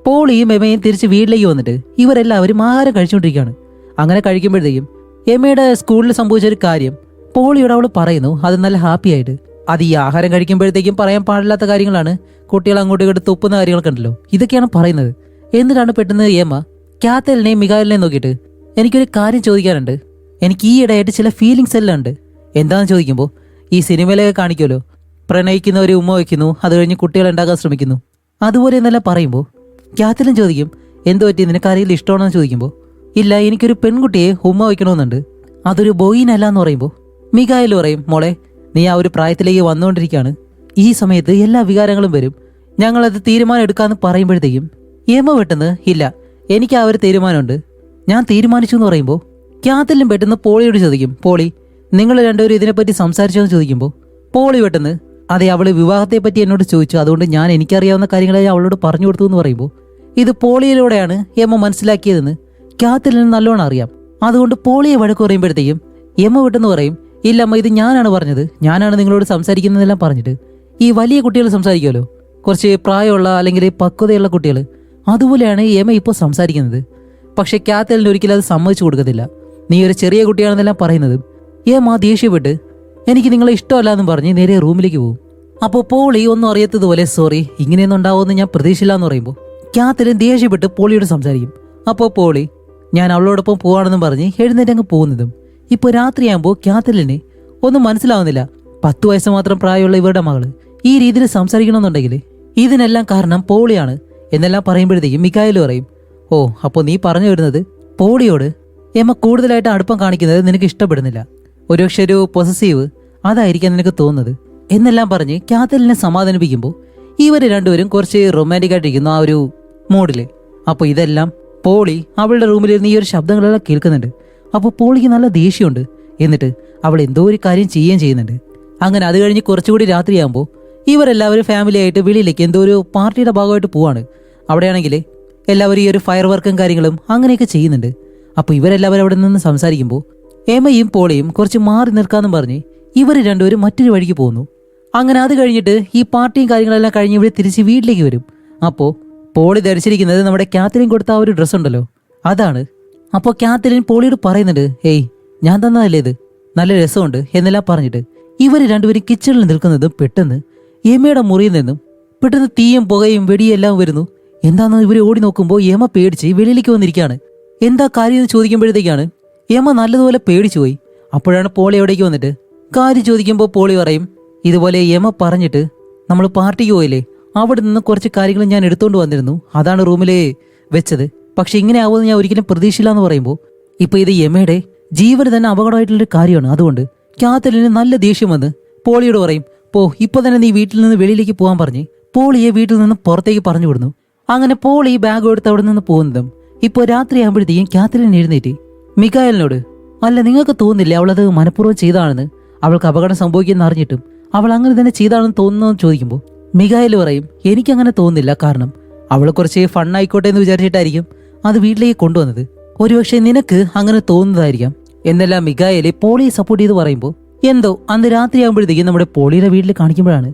പോളിയും എമയും തിരിച്ച് വീട്ടിലേക്ക് വന്നിട്ട് ഇവരെല്ലാവരും ആഹാരം കഴിച്ചുകൊണ്ടിരിക്കുകയാണ്. അങ്ങനെ കഴിക്കുമ്പോഴത്തേക്കും എമയുടെ സ്കൂളിൽ സംഭവിച്ച ഒരു കാര്യം പോളിയോട് അവൾ പറയുന്നു. അത് നല്ല ഹാപ്പി ആയിട്ട്. അത് ഈ ആഹാരം കഴിക്കുമ്പോഴത്തേക്കും പറയാൻ പാടില്ലാത്ത കാര്യങ്ങളാണ്. കുട്ടികൾ അങ്ങോട്ടും ഇങ്ങോട്ട് തുപ്പുന്ന കാര്യങ്ങളൊക്കെ ഉണ്ടല്ലോ, ഇതൊക്കെയാണ് പറയുന്നത്. എന്നിട്ടാണ് പെട്ടെന്ന് എമ കാത്തലിനെയും മികായലിനെയും നോക്കിയിട്ട് എനിക്കൊരു കാര്യം ചോദിക്കാനുണ്ട്, എനിക്ക് ഈ ഇടയായിട്ട് ചില ഫീലിങ്സ് എല്ലാം ഉണ്ട്. എന്താണെന്ന് ചോദിക്കുമ്പോൾ ഈ സിനിമയിലൊക്കെ കാണിക്കുമല്ലോ, പ്രണയിക്കുന്നവരെ ഉമ്മ വയ്ക്കുന്നു, അത് കഴിഞ്ഞ് കുട്ടികൾ ഉണ്ടാക്കാൻ ശ്രമിക്കുന്നു, അതുപോലെ എന്നെല്ലാം പറയുമ്പോൾ കാത്തലിൻ ചോദിക്കും, എന്തു പറ്റി, നിനക്ക് ആരെങ്കിലും ഇഷ്ടമാണെന്ന് ചോദിക്കുമ്പോൾ ഇല്ല, എനിക്കൊരു പെൺകുട്ടിയെ ഉമ്മ വയ്ക്കണമെന്നുണ്ട്, അതൊരു ബോയിനല്ല എന്ന് പറയുമ്പോൾ മികായൽ പറയും, മോളെ നീ ആ ഒരു പ്രായത്തിലേക്ക് വന്നുകൊണ്ടിരിക്കുകയാണ്, ഈ സമയത്ത് എല്ലാ വികാരങ്ങളും വരും, ഞങ്ങളത് തീരുമാനം എടുക്കാമെന്ന് പറയുമ്പോഴത്തേക്കും എമ പെട്ടെന്ന് ഇല്ല, എനിക്ക് ആ ഒരു തീരുമാനമുണ്ട്, ഞാൻ തീരുമാനിച്ചു എന്ന് പറയുമ്പോൾ കാത്തലിൻ പെട്ടെന്ന് പോളിയോട് ചോദിക്കും, പോളി നിങ്ങൾ രണ്ടുപേരും ഇതിനെപ്പറ്റി സംസാരിച്ചോ എന്ന് ചോദിക്കുമ്പോൾ പോളി പെട്ടെന്ന് അതെ, അവള് വിവാഹത്തെ പറ്റി എന്നോട് ചോദിച്ചു, അതുകൊണ്ട് ഞാൻ എനിക്കറിയാവുന്ന കാര്യങ്ങളെ അവളോട് പറഞ്ഞു കൊടുത്തു എന്ന് പറയുമ്പോൾ ഇത് പോളിയിലൂടെയാണ് എമ മനസ്സിലാക്കിയതെന്ന് കാത്തലിന് നല്ലോണം അറിയാം. അതുകൊണ്ട് പോളിയെ വഴക്ക് പറയുമ്പോഴത്തേക്കും എമ പെട്ടെന്ന് പറയും, ഇല്ല അമ്മ, ഇത് ഞാനാണ് പറഞ്ഞത്, ഞാനാണ് നിങ്ങളോട് സംസാരിക്കുന്നതെല്ലാം പറഞ്ഞിട്ട്. ഈ വലിയ കുട്ടികൾ സംസാരിക്കുമല്ലോ, കുറച്ച് പ്രായമുള്ള അല്ലെങ്കിൽ പക്വതയുള്ള കുട്ടികൾ, അതുപോലെയാണ് എമ ഇപ്പോൾ സംസാരിക്കുന്നത്. പക്ഷെ കാത്തലിന് ഒരിക്കലും അത് സമ്മതിച്ചു കൊടുക്കത്തില്ല. നീ ഒരു ചെറിയ കുട്ടിയാണെന്നെല്ലാം പറയുന്നത് എമ ദേഷ്യപ്പെട്ട് എനിക്ക് നിങ്ങളെ ഇഷ്ടമല്ല എന്നും പറഞ്ഞ് നേരെ റൂമിലേക്ക് പോകും. അപ്പോൾ പോളി ഒന്നും അറിയാത്തതുപോലെ സോറി, ഇങ്ങനെയൊന്നും ഉണ്ടാവുമെന്ന് ഞാൻ പ്രതീക്ഷിച്ചില്ല എന്ന് പറയുമ്പോൾ കാത്തലിൻ ദേഷ്യപ്പെട്ട് പോളിയോട് സംസാരിക്കും. അപ്പോൾ പോളി ഞാൻ അവളോടൊപ്പം പോവാണെന്നും പറഞ്ഞ് എഴുന്നേറ്റ് അങ്ങ് പോകുന്നതും ഇപ്പോൾ രാത്രിയാകുമ്പോൾ കാത്തലിന് ഒന്നും മനസ്സിലാവുന്നില്ല. 10 വയസ്സ് മാത്രം പ്രായമുള്ള ഇവരുടെ മകള് ഈ രീതിയിൽ സംസാരിക്കണമെന്നുണ്ടെങ്കിൽ ഇതിനെല്ലാം കാരണം പോളിയാണ് എന്നെല്ലാം പറയുമ്പോഴത്തേക്കും മികായൽ പറയും, ഓ അപ്പോൾ നീ പറഞ്ഞു വരുന്നത് പോളിയോട് എമ്മ കൂടുതലായിട്ട് അടുപ്പം കാണിക്കുന്നത് നിനക്ക് ഇഷ്ടപ്പെടുന്നില്ല, ഒരുപക്ഷെ ഒരു പൊസസീവ് അതായിരിക്കാം നിനക്ക് തോന്നുന്നത് എന്നെല്ലാം പറഞ്ഞ് കാത്തലിനെ സമാധാനിപ്പിക്കുമ്പോൾ ഇവർ രണ്ടുപേരും കുറച്ച് റൊമാൻറ്റിക് ആയിട്ടിരിക്കുന്നു ആ ഒരു മൂഡില്. അപ്പോൾ ഇതെല്ലാം പോളി അവളുടെ റൂമിലിരുന്ന് ഈ ഒരു ശബ്ദങ്ങളെല്ലാം കേൾക്കുന്നുണ്ട്. അപ്പോൾ പോളിക്ക് നല്ല ദേഷ്യമുണ്ട്. എന്നിട്ട് അവൾ എന്തോ ഒരു കാര്യം ചെയ്യുകയും ചെയ്യുന്നുണ്ട്. അങ്ങനെ അത് കഴിഞ്ഞ് കുറച്ചുകൂടി രാത്രിയാകുമ്പോൾ ഇവരെല്ലാവരും ഫാമിലി ആയിട്ട് വെളിയിലേക്ക് എന്തോ ഒരു പാർട്ടിയുടെ ഭാഗമായിട്ട് പോവാണ്. അവിടെയാണെങ്കിൽ എല്ലാവരും ഈ ഒരു ഫയർ വർക്കും കാര്യങ്ങളും അങ്ങനെയൊക്കെ ചെയ്യുന്നുണ്ട്. അപ്പോൾ ഇവരെല്ലാവരും അവിടെ നിന്ന് സംസാരിക്കുമ്പോൾ എമയും പോളിയും കുറച്ച് മാറി നിൽക്കാമെന്നും പറഞ്ഞ് ഇവർ രണ്ടുപേരും മറ്റൊരു വഴിക്ക് പോകുന്നു. അങ്ങനെ അത് കഴിഞ്ഞിട്ട് ഈ പാർട്ടിയും കാര്യങ്ങളെല്ലാം കഴിഞ്ഞ് ഇവിടെ തിരിച്ച് വീട്ടിലേക്ക് വരും. അപ്പോൾ പോളി ധരിച്ചിരിക്കുന്നത് നമ്മുടെ കാത്തലിൻ കൊടുത്ത ആ ഒരു ഡ്രസ്സ് ഉണ്ടല്ലോ, അതാണ്. അപ്പോൾ കാത്തലിൻ പോളിയോട് പറയുന്നുണ്ട്, ഏയ് ഞാൻ തന്നതല്ലേ ഇത്, നല്ല രസമുണ്ട് എന്നെല്ലാം പറഞ്ഞിട്ട് ഇവർ രണ്ടുപേരും കിച്ചണിൽ നിൽക്കുന്നതും പെട്ടെന്ന് എമയുടെ മുറിയിൽ നിന്നും പെട്ടെന്ന് തീയും പുകയും വെടിയും എല്ലാം വരുന്നു. എന്താണെന്ന് ഇവർ ഓടി നോക്കുമ്പോൾ എമ പേടിച്ച് വെളിയിലേക്ക് വന്നിരിക്കുകയാണ്. എന്താ കാര്യം എന്ന് ചോദിക്കുമ്പോഴത്തേക്കാണ് എമ്മ നല്ലതുപോലെ പേടിച്ചു പോയി. അപ്പോഴാണ് പോളി എവിടേക്ക് വന്നിട്ട് കാര്യം ചോദിക്കുമ്പോൾ പോളി പറയും, ഇതുപോലെ എമ്മ പറഞ്ഞിട്ട് നമ്മൾ പാർട്ടിക്ക് പോയില്ലേ, അവിടെ നിന്ന് കുറച്ച് കാര്യങ്ങൾ ഞാൻ എടുത്തുകൊണ്ട് വന്നിരുന്നു, അതാണ് റൂമിൽ വെച്ചത്. പക്ഷെ ഇങ്ങനെ ആവുമെന്ന് ഞാൻ ഒരിക്കലും പ്രതീക്ഷിച്ചില്ല എന്ന് പറയുമ്പോൾ ഇപ്പൊ ഇത് എമ്മയുടെ ജീവന് തന്നെ അപകടമായിട്ടുള്ളൊരു കാര്യമാണ്. അതുകൊണ്ട് കാത്തലിന് നല്ല ദേഷ്യം വന്ന് പോളിയോട് പറയും, ഇപ്പൊ തന്നെ നീ വീട്ടിൽ നിന്ന് വെളിയിലേക്ക് പോകാൻ പറഞ്ഞ് പോളിയെ വീട്ടിൽ നിന്ന് പുറത്തേക്ക് പറഞ്ഞു വിടുന്നു. അങ്ങനെ പോളി ബാഗ് എടുത്ത് അവിടെ നിന്ന് പോകുന്നതും ഇപ്പോൾ രാത്രിയാകുമ്പോഴത്തേക്കും കാത്തലിൻ എഴുന്നേറ്റ് മിഖായലിനോട്, അല്ല നിങ്ങൾക്ക് തോന്നുന്നില്ലേ അവളത് മനഃപൂർവ്വം ചെയ്താണെന്ന്, അവൾക്ക് അപകടം സംഭവിക്കുമെന്ന് അറിഞ്ഞിട്ടും അവൾ അങ്ങനെ തന്നെ ചെയ്താണെന്ന് തോന്നുന്നതെന്ന് ചോദിക്കുമ്പോൾ മിഖായൽ പറയും, എനിക്കങ്ങനെ തോന്നുന്നില്ല, കാരണം അവൾ കുറച്ച് ഫണ്ണായിക്കോട്ടെ എന്ന് വിചാരിച്ചിട്ടായിരിക്കും അത് വീട്ടിലേക്ക് കൊണ്ടുവന്നത്, ഒരുപക്ഷെ നിനക്ക് അങ്ങനെ തോന്നുന്നതായിരിക്കാം എന്നെല്ലാം മിഖായല് പോളിയെ സപ്പോർട്ട് ചെയ്ത് പറയുമ്പോൾ എന്തോ അന്ന് രാത്രിയാകുമ്പോഴത്തേക്കും നമ്മുടെ പോളിയുടെ വീട്ടിൽ കാണിക്കുമ്പോഴാണ്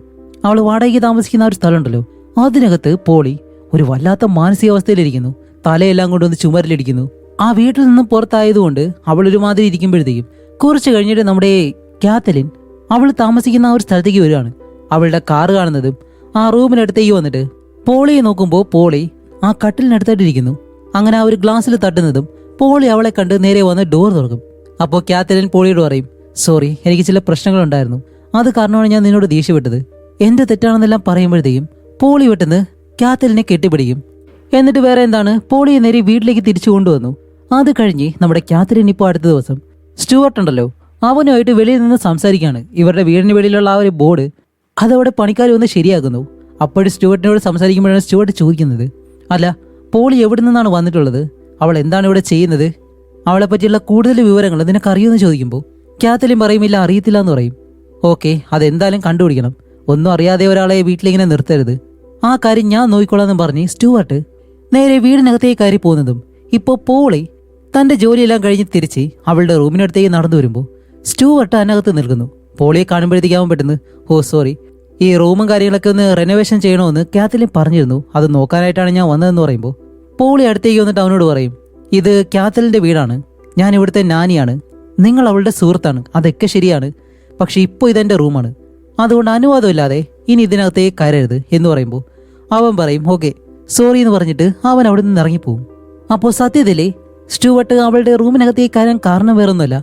അവൾ വാടകയ്ക്ക് താമസിക്കുന്ന ഒരു സ്ഥലമുണ്ടല്ലോ, അതിനകത്ത് പോളി ഒരു വല്ലാത്ത മാനസികാവസ്ഥയിലിരിക്കുന്നു. തലയെല്ലാം കൊണ്ടൊന്ന് ചുമരിലിരിക്കുന്നു. ആ വീട്ടിൽ നിന്നും പുറത്തായതുകൊണ്ട് അവൾ ഒരുമാതിരി ഇരിക്കുമ്പോഴത്തേക്കും കുറച്ച് കഴിഞ്ഞിട്ട് നമ്മുടെ കാത്തലിൻ അവൾ താമസിക്കുന്ന ആ ഒരു സ്ഥലത്തേക്ക് വരികയാണ്. അവളുടെ കാറ് കാണുന്നതും ആ റൂമിനടുത്തേക്ക് വന്നിട്ട് പോളിയെ നോക്കുമ്പോൾ പോളി ആ കട്ടിലിനടുത്തായിട്ടിരിക്കുന്നു. അങ്ങനെ ആ ഒരു ഗ്ലാസ്സിൽ തട്ടുന്നതും പോളി അവളെ കണ്ട് നേരെ വന്ന് ഡോർ തുറക്കും. അപ്പോൾ കാത്തലിൻ പോളിയോട് പറയും, സോറി, എനിക്ക് ചില പ്രശ്നങ്ങളുണ്ടായിരുന്നു, അത് കാരണമാണ് ഞാൻ നിന്നോട് ദേഷ്യപ്പെട്ടത്, എന്റെ തെറ്റാണെന്നെല്ലാം പറയുമ്പോഴത്തേക്കും പോളി പെട്ടെന്ന് കാത്തലിനെ കെട്ടിപ്പിടിക്കും. എന്നിട്ട് വേറെ എന്താണ്, പോളിയെ നേരെ വീട്ടിലേക്ക് തിരിച്ചു കൊണ്ടുവന്നു. അത് കഴിഞ്ഞ് നമ്മുടെ കാത്തലിൻ ഇപ്പോൾ അടുത്ത ദിവസം സ്റ്റുവർട്ട് ഉണ്ടല്ലോ, അവനുമായിട്ട് വെളിയിൽ നിന്ന് സംസാരിക്കുകയാണ്. ഇവരുടെ വീടിന് വെളിയിലുള്ള ആ ഒരു ബോർഡ് അതവിടെ പണിക്കാർ വന്ന് ശരിയാക്കുന്നു. അപ്പോഴും സ്റ്റുവർട്ടിനോട് സംസാരിക്കുമ്പോഴാണ് സ്റ്റുവർട്ട് ചോദിക്കുന്നത്, അല്ല പോളി എവിടെ നിന്നാണ് വന്നിട്ടുള്ളത്, അവൾ എന്താണ് ഇവിടെ ചെയ്യുന്നത്, അവളെ പറ്റിയുള്ള കൂടുതൽ വിവരങ്ങൾ നിനക്കറിയുമെന്ന് ചോദിക്കുമ്പോൾ കാത്തലിൻ പറയും, ഇല്ല അറിയത്തില്ല എന്ന് പറയും. ഓക്കെ, അതെന്തായാലും കണ്ടുപിടിക്കണം, ഒന്നും അറിയാതെ ഒരാളെ വീട്ടിലിങ്ങനെ നിർത്തരുത്, ആ കാര്യം ഞാൻ നോക്കിക്കൊള്ളാമെന്ന് പറഞ്ഞ് സ്റ്റുവർട്ട് നേരെ വീടിനകത്തേക്ക് കയറി പോകുന്നതും ഇപ്പോൾ പോളി തന്റെ ജോലിയെല്ലാം കഴിഞ്ഞ് തിരിച്ച് അവളുടെ റൂമിനടുത്തേക്ക് നടന്നു വരുമ്പോൾ സ്റ്റുവർട്ട് അതിനകത്ത് നിൽക്കുന്നു. പോളിയെ കാണുമ്പോഴത്തേക്കാവും പെട്ടെന്ന്, സോറി, ഈ റൂമും കാര്യങ്ങളൊക്കെ ഒന്ന് റെനോവേഷൻ ചെയ്യണമെന്ന് കാത്തലിൻ പറഞ്ഞിരുന്നു, അത് നോക്കാനായിട്ടാണ് ഞാൻ വന്നതെന്ന് പറയുമ്പോൾ പോളി അടുത്തേക്ക് വന്നിട്ട് അവനോട് പറയും, ഇത് കാത്തലിന്റെ വീടാണ്, ഞാൻ ഇവിടുത്തെ നാനിയാണ്, നിങ്ങൾ അവളുടെ സുഹൃത്താണ്, അതൊക്കെ ശരിയാണ്, പക്ഷെ ഇപ്പോൾ ഇതെന്റെ റൂമാണ്, അതുകൊണ്ട് അനുവാദമില്ലാതെ ഇനി ഇതിനകത്തേക്ക് കയറരുത് എന്ന് പറയുമ്പോൾ അവൻ പറയും, ഓക്കെ സോറി എന്ന് പറഞ്ഞിട്ട് അവൻ അവിടെ നിന്ന് ഇറങ്ങിപ്പോവും. അപ്പോൾ സത്യത്തിലെ സ്റ്റുവർട്ട് അവളുടെ റൂമിനകത്തേക്ക് കയറാൻ കാരണം വേറൊന്നുമല്ല,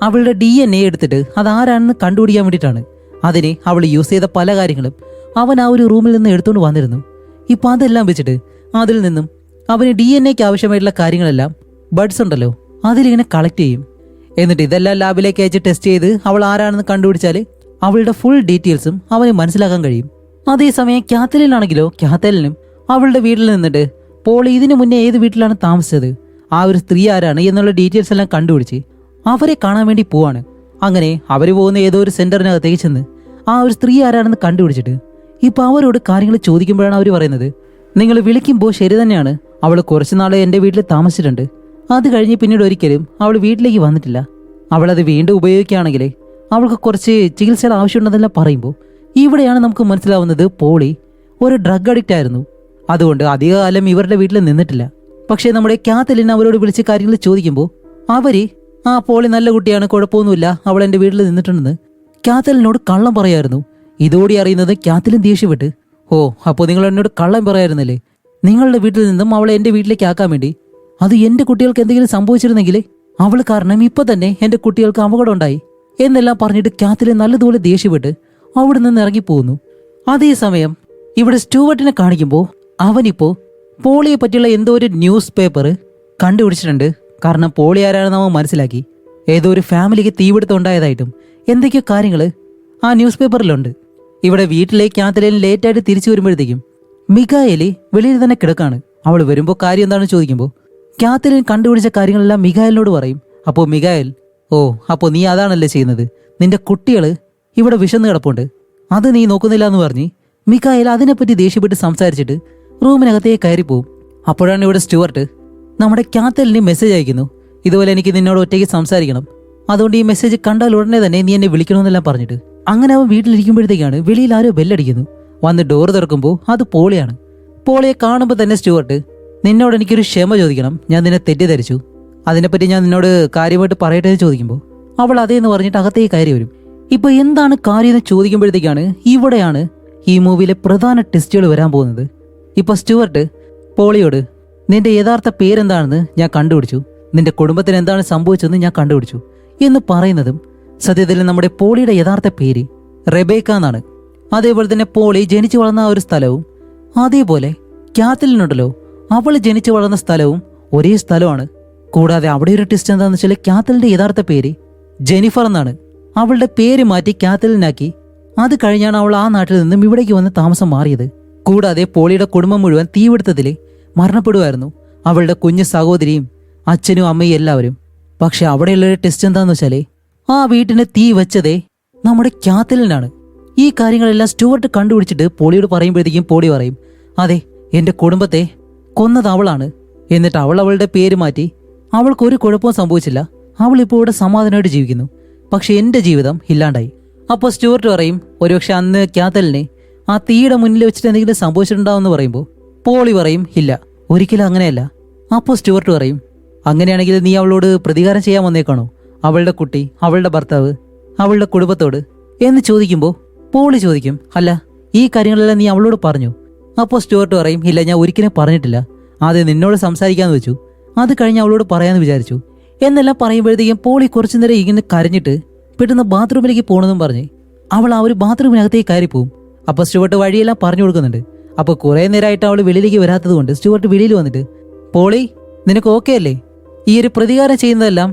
അവളുടെ DNA എടുത്തിട്ട് അതാരാണെന്ന് കണ്ടുപിടിക്കാൻ വേണ്ടിയിട്ടാണ്. അതിന് അവൾ യൂസ് ചെയ്ത പല കാര്യങ്ങളും അവൻ ആ ഒരു റൂമിൽ നിന്ന് എടുത്തുകൊണ്ട് വന്നിരുന്നു. ഇപ്പൊ അതെല്ലാം വെച്ചിട്ട് അതിൽ നിന്നും അവന് DNAക്ക് ആവശ്യമായിട്ടുള്ള കാര്യങ്ങളെല്ലാം ബഡ്സ് ഉണ്ടല്ലോ അതിലിങ്ങനെ കളക്ട് ചെയ്യും. എന്നിട്ട് ഇതെല്ലാം ലാബിലേക്ക് അയച്ച് ടെസ്റ്റ് ചെയ്ത് അവൾ ആരാണെന്ന് കണ്ടുപിടിച്ചാൽ അവളുടെ ഫുൾ ഡീറ്റെയിൽസും അവന് മനസ്സിലാക്കാൻ കഴിയും. അതേസമയം കാത്തലിനാണെങ്കിലോ കാത്തലിനും അവളുടെ വീട്ടിൽ നിന്നിട്ട് പോളി ഇതിനു മുന്നേ ഏത് വീട്ടിലാണ് താമസിച്ചത്, ആ ഒരു സ്ത്രീ ആരാണ് എന്നുള്ള ഡീറ്റെയിൽസ് എല്ലാം കണ്ടുപിടിച്ച് അവരെ കാണാൻ വേണ്ടി പോവാണ്. അങ്ങനെ അവര് പോകുന്ന ഏതോ ഒരു സെന്ററിനകത്തേക്ക് ചെന്ന് ആ ഒരു സ്ത്രീ ആരാണെന്ന് കണ്ടുപിടിച്ചിട്ട് ഇപ്പൊ അവരോട് കാര്യങ്ങൾ ചോദിക്കുമ്പോഴാണ് അവർ പറയുന്നത്, നിങ്ങൾ വിളിക്കുമ്പോൾ ശരി തന്നെയാണ്, അവൾ കുറച്ചുനാളെ എൻ്റെ വീട്ടിൽ താമസിച്ചിട്ടുണ്ട്, അത് കഴിഞ്ഞ് പിന്നീട് ഒരിക്കലും അവൾ വീട്ടിലേക്ക് വന്നിട്ടില്ല, അവളത് വീണ്ടും ഉപയോഗിക്കുകയാണെങ്കിൽ അവൾക്ക് കുറച്ച് ചികിത്സയുടെ ആവശ്യമുണ്ടെന്നെല്ലാം പറയുമ്പോൾ ഇവിടെയാണ് നമുക്ക് മനസ്സിലാവുന്നത് പോളി ഒരു ഡ്രഗ് അഡിക്റ്റ് ആയിരുന്നു, അതുകൊണ്ട് അധികകാലം ഇവരുടെ വീട്ടിൽ നിന്നിട്ടില്ല. പക്ഷേ നമ്മുടെ കാത്തലിൻ അവരോട് വിളിച്ച് കാര്യങ്ങൾ ചോദിക്കുമ്പോൾ അവര് പോളി നല്ല കുട്ടിയാണ്, കുഴപ്പമൊന്നുമില്ല, അവൾ എൻ്റെ വീട്ടിൽ നിന്നിട്ടുണ്ടെന്ന് കാത്തലിനോട് കള്ളം പറയായിരുന്നു. ഇതോടെ അറിയുന്നത് കാത്തലിൻ ദേഷ്യപ്പെട്ട്, അപ്പോൾ നിങ്ങൾ എന്നോട് കള്ളം പറയായിരുന്നല്ലേ, നിങ്ങളുടെ വീട്ടിൽ നിന്നും അവളെ എൻ്റെ വീട്ടിലേക്ക് ആക്കാൻ വേണ്ടി, അത് എൻ്റെ കുട്ടികൾക്ക് എന്തെങ്കിലും സംഭവിച്ചിരുന്നെങ്കിൽ അവൾ കാരണം ഇപ്പൊ തന്നെ എൻ്റെ കുട്ടികൾക്ക് അപകടം ഉണ്ടായി എന്നെല്ലാം പറഞ്ഞിട്ട് കാത്തലിൻ നല്ലതുപോലെ ദേഷ്യപ്പെട്ട് അവിടെ നിന്ന് ഇറങ്ങിപ്പോകുന്നു. അതേസമയം ഇവിടെ സ്റ്റുവർട്ടിനെ കാണിക്കുമ്പോൾ അവനിപ്പോ പോളിയെ പറ്റിയുള്ള എന്തോ ഒരു ന്യൂസ് പേപ്പർ കണ്ടുപിടിച്ചിട്ടുണ്ട്. കാരണം പോളി ആരാണെന്ന് അവൻ മനസ്സിലാക്കി. ഏതോ ഒരു ഫാമിലിക്ക് തീപിടുത്തം ഉണ്ടായതായിട്ടും എന്തൊക്കെയോ കാര്യങ്ങൾ ആ ന്യൂസ് പേപ്പറിലുണ്ട്. ഇവിടെ വീട്ടിലേക്ക് കാത്തലിൻ ലേറ്റായിട്ട് തിരിച്ചു വരുമ്പോഴത്തേക്കും മിഖായലി വെളിയിൽ തന്നെ കിടക്കാണ്. അവൾ വരുമ്പോൾ കാര്യം എന്താണെന്ന് ചോദിക്കുമ്പോൾ കാത്തലിൻ കണ്ടുപിടിച്ച കാര്യങ്ങളെല്ലാം മിഖായലിനോട് പറയും. അപ്പോൾ മിഖായൽ, അപ്പോൾ നീ അതാണല്ലേ ചെയ്യുന്നത്, നിന്റെ കുട്ടികൾ ഇവിടെ വിശന്ന് കിടപ്പുണ്ട്, അത് നീ നോക്കുന്നില്ല എന്ന് പറഞ്ഞ് മിഖായൽ അതിനെപ്പറ്റി ദേഷ്യപ്പെട്ട് സംസാരിച്ചിട്ട് റൂമിനകത്തേക്ക് കയറിപ്പോവും. അപ്പോഴാണ് ഇവിടെ സ്റ്റുവർട്ട് നമ്മുടെ കാത്തലിന് മെസ്സേജ് അയക്കുന്നു, ഇതുപോലെ എനിക്ക് നിന്നോട് ഒറ്റയ്ക്ക് സംസാരിക്കണം, അതുകൊണ്ട് ഈ മെസ്സേജ് കണ്ടാൽ ഉടനെ തന്നെ നീ എന്നെ വിളിക്കണമെന്നെല്ലാം പറഞ്ഞിട്ട്. അങ്ങനെ അവൻ വീട്ടിലിരിക്കുമ്പോഴത്തേക്കാണ് വെളിയിൽ ആരോ ബെല്ലടിക്കുന്നു. വന്ന് ഡോർ തുറക്കുമ്പോൾ അത് പോളിയാണ്. പോളിയെ കാണുമ്പോൾ തന്നെ സ്റ്റുവർട്ട്, നിന്നോട് എനിക്കൊരു ക്ഷമ ചോദിക്കണം, ഞാൻ നിന്നെ തെറ്റിദ്ധരിച്ചു, അതിനെപ്പറ്റി ഞാൻ നിന്നോട് കാര്യമായിട്ട് പറയട്ടെ എന്ന് ചോദിക്കുമ്പോൾ അവൾ അതേന്ന് പറഞ്ഞിട്ട് അകത്തേക്ക് കയറി വരും. ഇപ്പൊ എന്താണ് കാര്യം എന്ന് ചോദിക്കുമ്പോഴത്തേക്കാണ് ഇവിടെയാണ് ഈ മൂവിയിലെ പ്രധാന ടെസ്റ്റുകൾ വരാൻ പോകുന്നത്. ഇപ്പൊ സ്റ്റുവർട്ട് പോളിയോട്, നിന്റെ യഥാർത്ഥ പേരെന്താണെന്ന് ഞാൻ കണ്ടുപിടിച്ചു, നിന്റെ കുടുംബത്തിന് എന്താണ് സംഭവിച്ചതെന്ന് ഞാൻ കണ്ടുപിടിച്ചു എന്ന് പറയുന്നതും സത്യത്തിൽ നമ്മുടെ പോളിയുടെ യഥാർത്ഥ പേര് റെബേക്ക എന്നാണ്. അതേപോലെ തന്നെ പോളി ജനിച്ചു വളർന്ന ആ ഒരു സ്ഥലവും അതേപോലെ കാത്തലിനുണ്ടല്ലോ അവൾ ജനിച്ചു വളർന്ന സ്ഥലവും ഒരേ സ്ഥലമാണ്. കൂടാതെ അവിടെ ഒരു ട്വിസ്റ്റ് എന്താണെന്ന് വെച്ചാൽ കാത്തലിന്റെ യഥാർത്ഥ പേര് ജെനിഫർ എന്നാണ്. അവളുടെ പേര് മാറ്റി കാത്തലിനാക്കി. അത് കഴിഞ്ഞാണ് അവൾ ആ നാട്ടിൽ നിന്നും ഇവിടേക്ക് വന്ന് താമസം മാറിയത്. കൂടാതെ പോളിയുടെ കുടുംബം മുഴുവൻ തീപിടുത്തത്തിൽ മരണപ്പെടുമായിരുന്നു, അവളുടെ കുഞ്ഞു സഹോദരിയും അച്ഛനും അമ്മയും എല്ലാവരും. പക്ഷെ അവിടെയുള്ളൊരു ടെസ്റ്റ് എന്താന്ന് വെച്ചാല് ആ വീട്ടിന് തീ വെച്ചതേ നമ്മുടെ കാത്തലിനാണ്. ഈ കാര്യങ്ങളെല്ലാം സ്റ്റുവർട്ട് കണ്ടുപിടിച്ചിട്ട് പോളിയോട് പറയുമ്പോഴത്തേക്കും പോളി പറയും, അതെ, എന്റെ കുടുംബത്തെ കൊന്നത് അവളാണ്. എന്നിട്ട് അവൾ അവളുടെ പേര് മാറ്റി. അവൾക്കൊരു കുഴപ്പവും സംഭവിച്ചില്ല, അവൾ ഇപ്പോൾ ഇവിടെ സമാധാനമായിട്ട് ജീവിക്കുന്നു. പക്ഷെ എന്റെ ജീവിതം ഇല്ലാണ്ടായി. അപ്പോൾ സ്റ്റുവർട്ട് പറയും, ഒരുപക്ഷെ അന്ന് കാത്തലിനെ ആ തീയുടെ മുന്നിൽ വെച്ചിട്ട് എന്തെങ്കിലും സംഭവിച്ചിട്ടുണ്ടാവെന്ന് പറയുമ്പോൾ പോളി പറയും, ഇല്ല, ഒരിക്കലും അങ്ങനെയല്ല. അപ്പോൾ സ്റ്റുവർട്ട് പറയും, അങ്ങനെയാണെങ്കിൽ നീ അവളോട് പ്രതികാരം ചെയ്യാൻ വന്നേക്കാണോ, അവളുടെ കുട്ടി, അവളുടെ ഭർത്താവ്, അവളുടെ കുടുംബത്തോട് എന്ന് ചോദിക്കുമ്പോൾ പോളി ചോദിക്കും, അല്ല, ഈ കാര്യങ്ങളെല്ലാം നീ അവളോട് പറഞ്ഞു? അപ്പോൾ സ്റ്റുവർട്ട് പറയും, ഇല്ല, ഞാൻ ഒരിക്കലും പറഞ്ഞിട്ടില്ല, ആദ്യം നിന്നോട് സംസാരിക്കാമെന്ന് വെച്ചു, അത് കഴിഞ്ഞ് അവളോട് പറയാമെന്ന് വിചാരിച്ചു എന്നെല്ലാം പറയുമ്പോഴത്തേക്കും പോളി കുറച്ചു നേരം ഇങ്ങനെ കരഞ്ഞിട്ട് പെട്ടെന്ന് ബാത്റൂമിലേക്ക് പോകണമെന്നും പറഞ്ഞ് അവൾ ആ ഒരു ബാത്റൂമിനകത്തേക്ക് കയറിപ്പോവും. അപ്പോൾ സ്റ്റുവർട്ട് വഴിയെല്ലാം പറഞ്ഞു കൊടുക്കുന്നുണ്ട്. അപ്പോൾ കുറേ നേരമായിട്ട് അവൾ വെളിയിലേക്ക് വരാത്തത് കൊണ്ട് സ്റ്റുവർട്ട് വെളിയിൽ വന്നിട്ട്, പോളി, നിനക്ക് ഓക്കെ അല്ലേ? ഈ ഒരു പ്രതികാരം ചെയ്യുന്നതെല്ലാം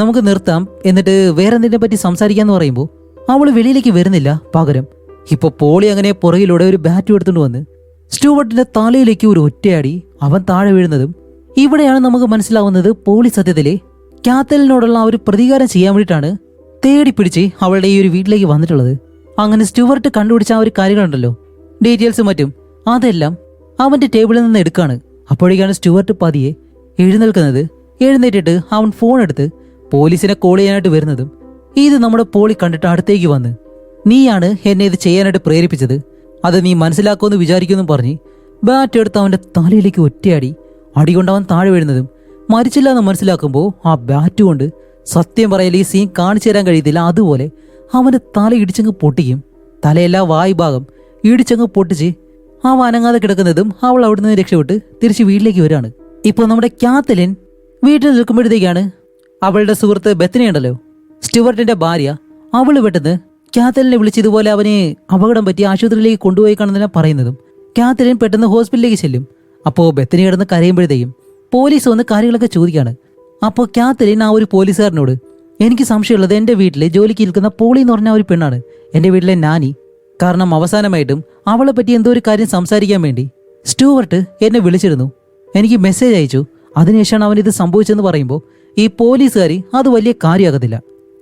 നമുക്ക് നിർത്താം, എന്നിട്ട് വേറെ എന്തിനെ പറ്റി സംസാരിക്കാന്ന് പറയുമ്പോൾ അവൾ വെളിയിലേക്ക് വരുന്നില്ല. പകരം ഇപ്പൊ പോളി അങ്ങനെ പുറകിലൂടെ ഒരു ബാറ്റ് എടുത്തുകൊണ്ട് വന്ന് സ്റ്റുവർട്ടിന്റെ തലയിലേക്ക് ഒരു ഒറ്റയടി അവൻ താഴെ വീഴുന്നതും ഇവിടെയാണ് നമുക്ക് മനസ്സിലാവുന്നത് പോളി സത്യത്തിലെ കാത്തലിനോടുള്ള ആ ഒരു പ്രതികാരം ചെയ്യാൻ വേണ്ടിയിട്ടാണ് തേടി പിടിച്ച് അവളുടെ ഈ ഒരു വീട്ടിലേക്ക് വന്നിട്ടുള്ളത്. അങ്ങനെ സ്റ്റുവർട്ട് കണ്ടുപിടിച്ച ആ ഒരു കാര്യങ്ങളുണ്ടല്ലോ, ഡീറ്റെയിൽസ് മറ്റും, അതെല്ലാം അവന്റെ ടേബിളിൽ നിന്ന് എടുക്കാണ്. അപ്പോഴേക്കാണ് സ്റ്റുവർട്ട് പതിയെ എഴുന്നേൽക്കുന്നത്. എഴുന്നേറ്റിട്ട് അവൻ ഫോൺ എടുത്ത് പോലീസിനെ കോൾ ചെയ്യാനായിട്ട് വരുന്നതും ഇത് നമ്മുടെ പോളി കണ്ടിട്ട് അടുത്തേക്ക് വന്ന്, നീയാണ് എന്നെ ഇത് ചെയ്യാനായിട്ട് പ്രേരിപ്പിച്ചത്, അത് നീ മനസ്സിലാക്കുമെന്ന് വിചാരിക്കുമെന്നും പറഞ്ഞ് ബാറ്റ് എടുത്ത് അവന്റെ തലയിലേക്ക് ഒറ്റയടി അടികൊണ്ട് അവൻ താഴെ വീഴുന്നതും മരിച്ചില്ല എന്ന് മനസ്സിലാക്കുമ്പോൾ ആ ബാറ്റ് കൊണ്ട് സത്യം പറയൽ ഈ സീൻ കാണിച്ചു തരാൻ കഴിയത്തില്ല, അതുപോലെ അവന്റെ തല ഇടിച്ചങ്ങ് പൊട്ടിക്കും. തലയെല്ലാം വായ് ഭാഗം ഇടിച്ചങ്ങ് പൊട്ടിച്ച് അവ അനങ്ങാതെ കിടക്കുന്നതും അവൾ അവിടെ നിന്ന് രക്ഷപ്പെട്ട് തിരിച്ച് വീട്ടിലേക്ക് വരികയാണ്. ഇപ്പോൾ നമ്മുടെ കാത്തലിൻ വീട്ടിൽ നിൽക്കുമ്പോഴത്തേക്കാണ് അവളുടെ സുഹൃത്ത് ബെത്തനി ഉണ്ടല്ലോ, സ്റ്റുവർട്ടിന്റെ ഭാര്യ, അവള് പെട്ടെന്ന് കാത്തലിനെ വിളിച്ച് ഇതുപോലെ അവന് അപകടം പറ്റി ആശുപത്രിയിലേക്ക് കൊണ്ടുപോയി കാണുന്നതിനെ പറയുന്നതും കാത്തലിൻ പെട്ടെന്ന് ഹോസ്പിറ്റലിലേക്ക് ചെല്ലും. അപ്പോൾ ബെത്തനി കിടന്ന് കരയുമ്പോഴത്തേക്കും പോലീസ് വന്ന് കാര്യങ്ങളൊക്കെ ചോദിക്കുകയാണ്. അപ്പോൾ കാത്തലിൻ ആ ഒരു പോലീസുകാരനോട്, എനിക്ക് സംശയമുള്ളത് എൻ്റെ വീട്ടിൽ ജോലിക്ക് നിൽക്കുന്ന പോളി എന്ന് പറഞ്ഞ ഒരു പെണ്ണാണ്, എൻ്റെ വീട്ടിലെ നാനി. കാരണം അവസാനമായിട്ടും അവളെ പറ്റി എന്തോ ഒരു കാര്യം സംസാരിക്കാൻ വേണ്ടി സ്റ്റുവർട്ട് എന്നെ വിളിച്ചിരുന്നു, എനിക്ക് മെസ്സേജ് അയച്ചു, അതിനുശേഷമാണ് അവൻ ഇത് സംഭവിച്ചെന്ന് പറയുമ്പോൾ ഈ പോലീസുകാർ അത് വലിയ കാര്യമാകത്തില്ല.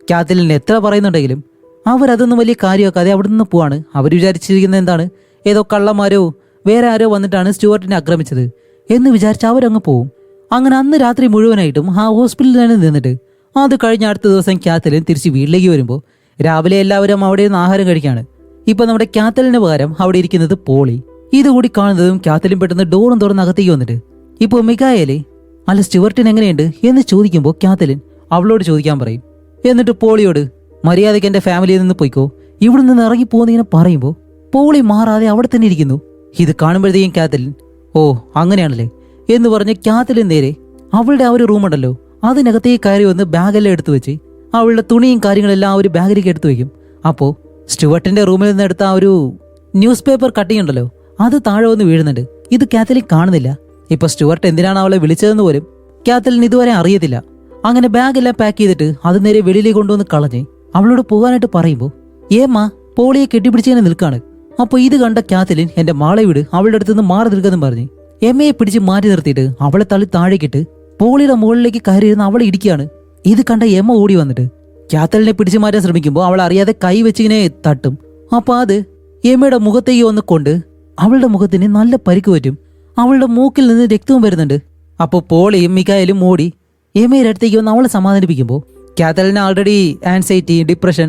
കാത്തലിൻ എത്ര പറയുന്നുണ്ടെങ്കിലും അവരതൊന്നും വലിയ കാര്യമാക്കാതെ അവിടെ നിന്ന് പോവാണ്. അവർ വിചാരിച്ചിരിക്കുന്നത് എന്താണ്, ഏതോ കള്ളന്മാരോ വേറെ ആരോ വന്നിട്ടാണ് സ്റ്റുവർട്ടിനെ ആക്രമിച്ചത് എന്ന് വിചാരിച്ച് അവരങ്ങ് പോവും. അങ്ങനെ അന്ന് രാത്രി മുഴുവനായിട്ടും ആ ഹോസ്പിറ്റലിൽ തന്നെ നിന്നിട്ട് അത് കഴിഞ്ഞ അടുത്ത ദിവസം കാത്തലിൻ തിരിച്ച് വീട്ടിലേക്ക് വരുമ്പോൾ രാവിലെ എല്ലാവരും അവിടെ നിന്ന് ആഹാരം കഴിക്കാണ്. ഇപ്പൊ നമ്മുടെ കാത്തലിന് പകരം അവിടെ ഇരിക്കുന്നത് പോളി. ഇതുകൂടി കാണുന്നതും കാത്തലിൻ പെട്ടെന്ന് ഡോറും തുറന്ന് അകത്തേക്ക് വന്നിട്ട്, ഇപ്പോൾ മികായേലെ, അല്ല സ്റ്റുവർട്ടിന് എങ്ങനെയുണ്ട് എന്ന് ചോദിക്കുമ്പോൾ കാത്തലിൻ അവളോട് ചോദിക്കാൻ പറയും. എന്നിട്ട് പോളിയോട്, മര്യാദയ്ക്ക് എന്റെ ഫാമിലിയിൽ നിന്ന് പോയിക്കോ, ഇവിടെ നിന്ന് ഇറങ്ങി പോകുന്നിങ്ങനെ പറയുമ്പോൾ പോളി മാറാതെ അവിടെ തന്നെ ഇരിക്കുന്നു. ഇത് കാണുമ്പോഴത്തേക്കും കാത്തലിൻ, ഓ അങ്ങനെയാണല്ലേ എന്ന് പറഞ്ഞ് കാത്തലിൻ നേരെ അവളുടെ ആ ഒരു റൂമുണ്ടല്ലോ അതിനകത്തേക്ക് കയറി വന്ന് ബാഗെല്ലാം എടുത്തു വെച്ച് അവളുടെ തുണിയും കാര്യങ്ങളെല്ലാം ആ ഒരു ബാഗിലേക്ക് എടുത്തു വെക്കും. അപ്പോൾ സ്റ്റുവർട്ടിന്റെ റൂമിൽ നിന്ന് എടുത്ത ആ ഒരു ന്യൂസ് പേപ്പർ കട്ടിങ് ഉണ്ടല്ലോ അത് താഴെ വന്ന് വീഴുന്നുണ്ട്. ഇത് കാത്തലിൻ കാണുന്നില്ല. ഇപ്പൊ സ്റ്റുവർട്ട് എന്തിനാണ് അവളെ വിളിച്ചതെന്ന് പോലും കാത്തലിൻ ഇതുവരെ അറിയത്തില്ല. അങ്ങനെ ബാഗെല്ലാം പാക്ക് ചെയ്തിട്ട് അത് നേരെ വെളിയിലേക്ക് കൊണ്ടുവന്ന് കളഞ്ഞ് അവളോട് പോകാനായിട്ട് പറയുമ്പോൾ ഏമ്മ പോളിയെ കെട്ടിപ്പിടിച്ചിങ്ങനെ നിൽക്കാണ്. അപ്പൊ ഇത് കണ്ട കാത്തലിൻ, എന്റെ മാളെ വിട്, അവളുടെ അടുത്ത് നിന്ന് മാറി നിൽക്കെന്നും പറഞ്ഞ് എമ്മയെ പിടിച്ച് മാറ്റി നിർത്തിയിട്ട് അവളെ തള്ളി താഴേക്കിട്ട് പോളിയുടെ മുകളിലേക്ക് കയറിയിരുന്ന് അവളെ ഇടിക്കുകയാണ്. ഇത് കണ്ട എമ്മ ഓടി വന്നിട്ട് കാത്തലിനെ പിടിച്ചു മാറ്റാൻ ശ്രമിക്കുമ്പോൾ അവൾ അറിയാതെ കൈ വെച്ചിങ്ങനെ തട്ടും. അപ്പൊ അത് എമ്മയുടെ മുഖത്തേക്ക് വന്ന് കൊണ്ട് അവളുടെ മുഖത്തിന് നല്ല പരിക്ക് പറ്റും. അവളുടെ മൂക്കിൽ നിന്ന് രക്തവും വരുന്നുണ്ട്. അപ്പോൾ പോളിയും മികായലും ഓടി എമ്മയുടെ അടുത്തേക്ക് വന്ന് അവളെ സമാധാനിപ്പിക്കുമ്പോൾ കാത്തലിന് ആൾറെഡി ആൻസൈറ്റി, ഡിപ്രഷൻ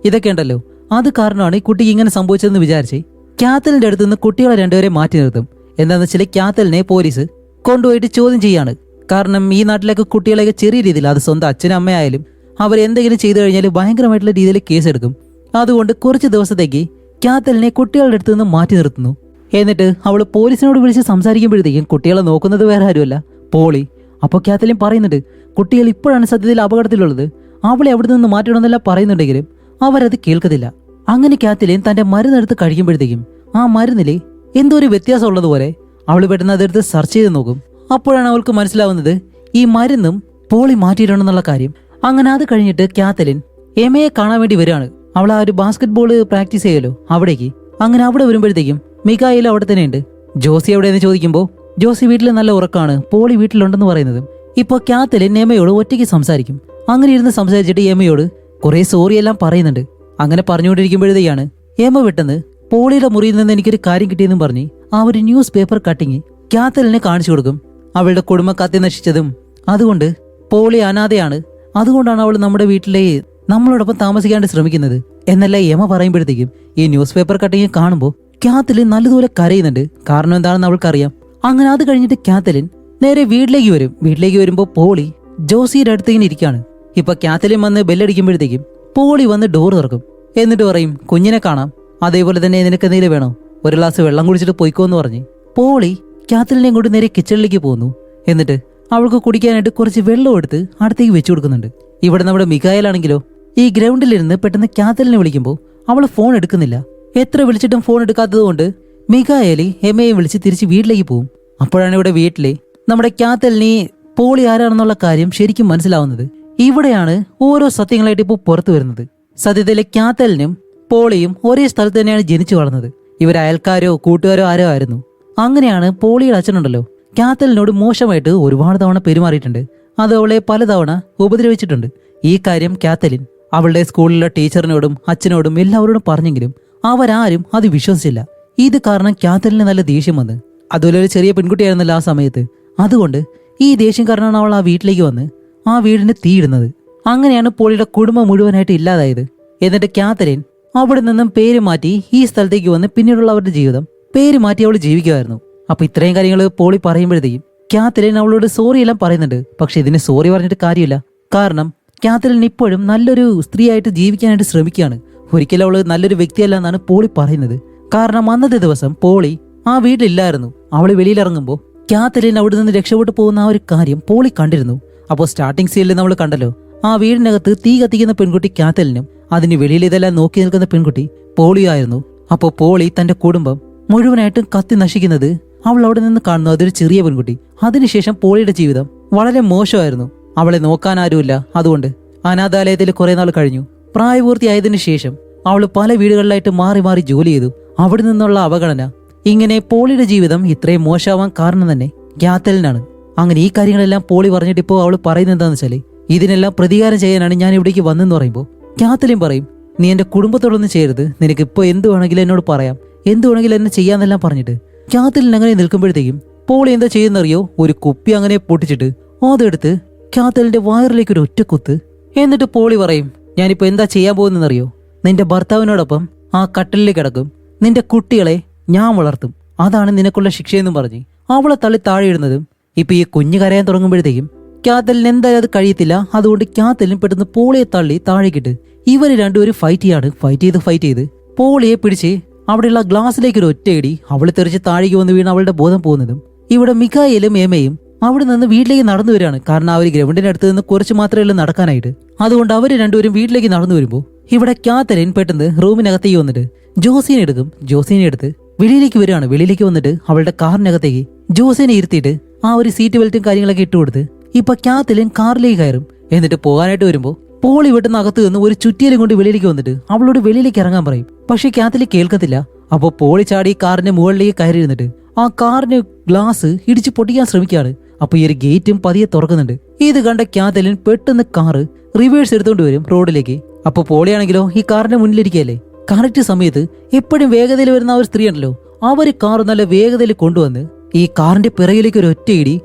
ഇതൊക്കെ ഉണ്ടല്ലോ, അത് കാരണമാണ് ഈ കുട്ടിക്ക് ഇങ്ങനെ സംഭവിച്ചതെന്ന് വിചാരിച്ച് കാത്തലിന്റെ അടുത്ത് നിന്ന് കുട്ടികളെ രണ്ടുപേരെ മാറ്റി നിർത്തും. എന്താണെന്ന് വെച്ചാൽ കാത്തലിനെ പോലീസ് കൊണ്ടുപോയിട്ട് ചോദ്യം ചെയ്യാണ്. കാരണം ഈ നാട്ടിലൊക്കെ കുട്ടികളെയൊക്കെ ചെറിയ രീതിയിൽ, അത് സ്വന്തം അച്ഛനും അമ്മയായാലും അവരെന്തെങ്കിലും ചെയ്തു കഴിഞ്ഞാൽ ഭയങ്കരമായിട്ടുള്ള രീതിയിൽ കേസെടുക്കും. അതുകൊണ്ട് കുറച്ച് ദിവസത്തേക്ക് കാത്തലിനെ കുട്ടികളുടെ അടുത്ത് നിന്ന് മാറ്റി നിർത്തുന്നു. എന്നിട്ട് അവൾ പോലീസിനോട് വിളിച്ച് സംസാരിക്കുമ്പോഴത്തേക്കും കുട്ടികളെ നോക്കുന്നത് വേറെ ആരുമല്ല, പോളി. അപ്പോൾ കാത്തലിൻ പറയുന്നുണ്ട്, കുട്ടികൾ ഇപ്പോഴാണ് സത്യത്തിൽ അപകടത്തിലുള്ളത്, അവളെ അവിടെ നിന്ന് മാറ്റണമെന്നെല്ലാം പറയുന്നുണ്ടെങ്കിലും അവരത് കേൾക്കത്തില്ല. അങ്ങനെ കാത്തലിൻ തന്റെ മരുന്നെടുത്ത് കഴിക്കുമ്പോഴത്തേക്കും ആ മരുന്നില് എന്തോ ഒരു വ്യത്യാസം ഉള്ളതുപോലെ അവൾ പെട്ടെന്ന് അതെടുത്ത് സെർച്ച് ചെയ്ത് നോക്കും. അപ്പോഴാണ് അവൾക്ക് മനസ്സിലാവുന്നത് ഈ മരുന്നും പോളി മാറ്റിയിട്ടുണ്ടെന്നുള്ള കാര്യം. അങ്ങനെ അത് കഴിഞ്ഞിട്ട് കാത്തലിൻ എമയെ കാണാൻ വേണ്ടി വരികയാണ്. അവൾ ആ ഒരു ബാസ്കറ്റ് ബോൾ പ്രാക്ടീസ് ചെയ്യല്ലോ അവിടേക്ക്. അങ്ങനെ അവിടെ വരുമ്പോഴത്തേക്കും മികായേലും അവിടെ തന്നെ ഉണ്ട്. ജോസി എവിടെയെന്ന് ചോദിക്കുമ്പോൾ ജോസി വീട്ടിൽ നല്ല ഉറക്കാണ്, പോളി വീട്ടിലുണ്ടെന്ന് പറയുന്നത്. ഇപ്പോൾ കാത്തലിൻ എമയോട് ഒറ്റയ്ക്ക് സംസാരിക്കും. അങ്ങനെ ഇരുന്ന് സംസാരിച്ചിട്ട് എമയോട് കുറെ സോറിയെല്ലാം പറയുന്നുണ്ട്. അങ്ങനെ പറഞ്ഞുകൊണ്ടിരിക്കുമ്പോഴത്തേക്കാണ് എമ പെട്ടെന്ന് പോളിയുടെ മുറിയിൽ നിന്ന് എനിക്കൊരു കാര്യം കിട്ടിയെന്നും പറഞ്ഞ് ആ ഒരു ന്യൂസ് പേപ്പർ കട്ടിങ് കാത്തലിനെ കാണിച്ചു കൊടുക്കും. അവളുടെ കുടുംബം കത്തി നശിച്ചതും അതുകൊണ്ട് പോളി അനാഥയാണ്, അതുകൊണ്ടാണ് അവൾ നമ്മുടെ വീട്ടിലെ നമ്മളോടൊപ്പം താമസിക്കാണ്ട് ശ്രമിക്കുന്നത് എന്നല്ല എമ പറയുമ്പോഴത്തേക്കും ഈ ന്യൂസ് പേപ്പർ കട്ടിങ് കാണുമ്പോൾ കാത്തലിൻ നല്ലതുപോലെ കരയുന്നുണ്ട്. കാരണം എന്താണെന്ന് അവൾക്കറിയാം. അങ്ങനെ അത് കഴിഞ്ഞിട്ട് കാത്തലിൻ നേരെ വീട്ടിലേക്ക് വരും. വീട്ടിലേക്ക് വരുമ്പോൾ പോളി ജോസിയുടെ അടുത്ത് ഇങ്ങനെ ഇരിക്കുകയാണ്. ഇപ്പൊ കാത്തലിൻ വന്ന് ബെല്ലടിക്കുമ്പോഴത്തേക്കും പോളി വന്ന് ഡോർ തുറക്കും. എന്നിട്ട് പറയും, കുഞ്ഞിനെ കാണാം, അതേപോലെ തന്നെ നിനക്ക് എന്തെങ്കിലും വേണോ, ഒരു ഗ്ലാസ് വെള്ളം കുടിച്ചിട്ട് പൊയ്ക്കോന്ന് പറഞ്ഞ് പോളി കാത്തലിനെയും കൊണ്ട് നേരെ കിച്ചണിലേക്ക് പോകുന്നു. എന്നിട്ട് അവൾക്ക് കുടിക്കാനായിട്ട് കുറച്ച് വെള്ളം എടുത്ത് അടുത്തേക്ക് വെച്ചു കൊടുക്കുന്നുണ്ട്. ഇവിടെ നമ്മുടെ മികായലാണെങ്കിലോ ഈ ഗ്രൗണ്ടിലിരുന്ന് പെട്ടെന്ന് കാത്തലിനെ വിളിക്കുമ്പോൾ അവൾ ഫോൺ എടുക്കുന്നില്ല. എത്ര വിളിച്ചിട്ടും ഫോൺ എടുക്കാത്തത് കൊണ്ട് മികായലി എമയെ വിളിച്ച് തിരിച്ച് വീട്ടിലേക്ക് പോകും. അപ്പോഴാണ് ഇവിടെ വീട്ടിലെ നമ്മുടെ കാത്തലിന് പോളി ആരാണെന്നുള്ള കാര്യം ശരിക്കും മനസ്സിലാവുന്നത്. ഇവിടെയാണ് ഓരോ സത്യങ്ങളായിട്ട് ഇപ്പോൾ പുറത്തു വരുന്നത്. സത്യത്തിലെ കാത്തലിനും പോളിയും ഒരേ സ്ഥലത്ത് തന്നെയാണ് ജനിച്ചു വളർന്നത്. ഇവർ അയൽക്കാരോ കൂട്ടുകാരോ ആരോ ആയിരുന്നു. അങ്ങനെയാണ് പോളിയുടെ അച്ഛനുണ്ടല്ലോ കാത്തലിനോട് മോശമായിട്ട് ഒരുപാട് തവണ പെരുമാറിയിട്ടുണ്ട്. അത് അവളെ പലതവണ ഉപദ്രവിച്ചിട്ടുണ്ട്. ഈ കാര്യം കാത്തലിൻ അവളുടെ സ്കൂളിലെ ടീച്ചറിനോടും അച്ഛനോടും എല്ലാവരോടും പറഞ്ഞെങ്കിലും അവരാരും അത് വിശ്വസിച്ചില്ല. ഇത് കാരണം കാത്തലിന് നല്ല ദേഷ്യം വന്ന്, അതുപോലെ ഒരു ചെറിയ പെൺകുട്ടിയായിരുന്നല്ലോ ആ സമയത്ത്. അതുകൊണ്ട് ഈ ദേഷ്യം കാരണമാണ് അവൾ ആ വീട്ടിലേക്ക് വന്ന് ആ വീടിന് തീയിടുന്നത്. അങ്ങനെയാണ് പോളിയുടെ കുടുംബം മുഴുവനായിട്ട് ഇല്ലാതായത്. എന്നിട്ട് കാത്തലിൻ അവിടെ നിന്നും പേര് മാറ്റി ഈ സ്ഥലത്തേക്ക് വന്ന് പിന്നീടുള്ള അവരുടെ ജീവിതം പേര് മാറ്റി അവൾ ജീവിക്കുമായിരുന്നു. അപ്പൊ ഇത്രയും കാര്യങ്ങൾ പോളി പറയുമ്പോഴത്തേക്കും കാത്തലിൻ അവളോട് സോറി എല്ലാം പറയുന്നുണ്ട്. പക്ഷെ ഇതിന് സോറി പറഞ്ഞിട്ട് കാര്യമില്ല. കാരണം കാത്തലിൻ ഇപ്പോഴും നല്ലൊരു സ്ത്രീയായിട്ട് ജീവിക്കാനായിട്ട് ശ്രമിക്കുകയാണ്. ഒരിക്കലും അവള് നല്ലൊരു വ്യക്തിയല്ല എന്നാണ് പോളി പറയുന്നത്. കാരണം അന്നത്തെ ദിവസം പോളി ആ വീട്ടിലില്ലായിരുന്നു. അവള് വെളിയിലിറങ്ങുമ്പോൾ കാത്തലിൻ അവിടെ നിന്ന് രക്ഷപ്പെട്ടു പോകുന്ന ആ ഒരു കാര്യം പോളി കണ്ടിരുന്നു. അപ്പോൾ സ്റ്റാർട്ടിംഗ് സീനിൽ നമ്മൾ കണ്ടല്ലോ ആ വീടിനകത്ത് തീ കത്തിക്കുന്ന പെൺകുട്ടി കാത്തലിനും അതിന് വെളിയിൽ ഇതെല്ലാം നോക്കി നിൽക്കുന്ന പെൺകുട്ടി പോളിയായിരുന്നു. അപ്പോൾ പോളി തന്റെ കുടുംബം മുഴുവനായിട്ടും കത്തി നശിക്കുന്നത് അവൾ അവിടെ നിന്ന് കാണുന്നു. അതൊരു ചെറിയ പെൺകുട്ടി. അതിനുശേഷം പോളിയുടെ ജീവിതം വളരെ മോശമായിരുന്നു. അവളെ നോക്കാൻ ആരുമില്ല. അതുകൊണ്ട് അനാഥാലയത്തിൽ കുറെ നാൾ കഴിഞ്ഞു. പ്രായപൂർത്തിയായതിനു ശേഷം അവൾ പല വീടുകളിലായിട്ട് മാറി മാറി ജോലി ചെയ്തു. അവിടെ നിന്നുള്ള അവഗണന, ഇങ്ങനെ പോളിയുടെ ജീവിതം ഇത്രയും മോശമാവാൻ കാരണം തന്നെ കാത്തലിനാണ്. അങ്ങനെ ഈ കാര്യങ്ങളെല്ലാം പോളി പറഞ്ഞിട്ട് ഇപ്പോൾ അവൾ പറയുന്നത് എന്താണെന്ന് വെച്ചാൽ ഇതിനെല്ലാം പ്രതികാരം ചെയ്യാനാണ് ഞാൻ ഇവിടേക്ക് വന്നെന്ന് പറയുമ്പോൾ കാത്തലിൻ പറയും, നീ എന്റെ കുടുംബത്തോടൊന്നും ചെയ്യരുത്, നിനക്ക് ഇപ്പോൾ എന്ത് വേണമെങ്കിലും എന്നോട് പറയാം, എന്ത് വേണമെങ്കിലും എന്നെ ചെയ്യാന്നെല്ലാം പറഞ്ഞിട്ട് കാത്തലിൻ അങ്ങനെ നിൽക്കുമ്പോഴത്തേക്കും പോളി എന്താ ചെയ്യുന്നറിയോ, ഒരു കുപ്പി അങ്ങനെ പൊട്ടിച്ചിട്ട് അതെടുത്ത് കാത്തലിന്റെ വയറിലേക്ക് ഒരു ഒറ്റ കുത്ത്. എന്നിട്ട് പോളി പറയും, ഞാനിപ്പോ എന്താ ചെയ്യാൻ പോകുന്നറിയോ, നിന്റെ ഭർത്താവിനോടൊപ്പം ആ കട്ടിലേക്ക് കിടക്കും, നിന്റെ കുട്ടികളെ ഞാൻ വളർത്തും, അതാണ് നിനക്കുള്ള ശിക്ഷയെന്നും പറഞ്ഞ് അവളെ തള്ളി താഴെയിടുന്നതും. ഇപ്പൊ ഈ കുഞ്ഞു കരയാൻ തുടങ്ങുമ്പോഴത്തേക്കും കാത്തലിന് എന്തായാലും അത് കഴിയത്തില്ല. അതുകൊണ്ട് കാത്തലിൻ പെട്ടെന്ന് പോളിയെ തള്ളി താഴേക്കിട്ട് ഇവര് രണ്ടുപേരും ഫൈറ്റ് ചെയ്ത് പോളിയെ പിടിച്ച് അവിടെയുള്ള ഗ്ലാസ്സിലേക്ക് ഒരു ഒറ്റയിടി അവള് തെറിച്ച് താഴേക്ക് വന്ന് വീണ് അവളുടെ ബോധം പോകുന്നതും. ഇവിടെ മികായേലും ഏമയും അവിടെ നിന്ന് വീട്ടിലേക്ക് നടന്നു വരികയാണ്. കാരണം അവർ ഗ്രൗണ്ടിന്റെ അടുത്ത് നിന്ന് കുറച്ച് മാത്രമേ ഉള്ളൂ നടക്കാനായിട്ട്. അതുകൊണ്ട് അവര് രണ്ടുപേരും വീട്ടിലേക്ക് നടന്നു വരുമ്പോൾ ഇവിടെ കാത്തലിൻ പെട്ടെന്ന് റൂമിനകത്തേക്ക് വന്നിട്ട് ജോസിനെ എടുക്കും. ജോസിനെ എടുത്ത് വെളിയിലേക്ക് വരികയാണ്. വെളിയിലേക്ക് വന്നിട്ട് അവളുടെ കാറിനകത്തേക്ക് ജോസിനെ ഇരുത്തിയിട്ട് ആ ഒരു സീറ്റ് ബെൽറ്റും കാര്യങ്ങളൊക്കെ ഇട്ടുകൊടുത്ത് ഇപ്പൊ കാത്തലിൻ കാറിലേക്ക് കയറും. എന്നിട്ട് പോകാനായിട്ട് വരുമ്പോൾ പോളി വെട്ടുന്ന അകത്ത് നിന്ന് ഒരു ചുറ്റിയിലും കൊണ്ട് വെളിയിലേക്ക് വന്നിട്ട് അവളോട് വെളിയിലേക്ക് ഇറങ്ങാൻ പറയും. പക്ഷെ കാത്തലിൻ കേൾക്കത്തില്ല. അപ്പോൾ പോളി ചാടി കാറിന്റെ മുകളിലേക്ക് കയറി ഇരുന്നിട്ട് ആ കാറിന് ഗ്ലാസ് ഇടിച്ച് പൊട്ടിക്കാൻ ശ്രമിക്കുകയാണ്. അപ്പൊ ഈ ഒരു ഗേറ്റും പതിയെ തുറക്കുന്നുണ്ട്. ഇത് കണ്ട കാത്തലിൻ പെട്ടെന്ന് കാറ് റിവേഴ്സ് എടുത്തോണ്ട് വരും റോഡിലേക്ക്. അപ്പൊ പോളിയാണെങ്കിലോ ഈ കാറിന്റെ മുന്നിലിരിക്കുകയല്ലേ. കറക്റ്റ് സമയത്ത് എപ്പോഴും വേഗതയിൽ വരുന്ന ആ ഒരു സ്ത്രീ ഉണ്ടല്ലോ, അവര് കാർ നല്ല വേഗതയിൽ കൊണ്ടുവന്ന് ഈ കാറിന്റെ പിറകിലേക്ക് ഒരു ഒറ്റ ഇടി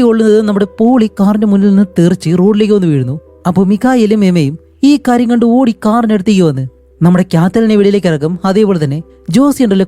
കൊള്ളുന്നത് നമ്മുടെ പോളി കാറിന്റെ മുന്നിൽ നിന്ന് തെറിച്ച് റോഡിലേക്ക് വന്ന് വീഴുന്നു. അപ്പൊ മികായേലും ഏമയും ഈ കാര്യം കണ്ട് ഓടി കാറിനടുത്തേക്ക് വന്ന് നമ്മുടെ കാത്തലിനെ വെളിയിലേക്ക് ഇറക്കും. അതേപോലെ തന്നെ ജോസി ഉണ്ടല്ലോ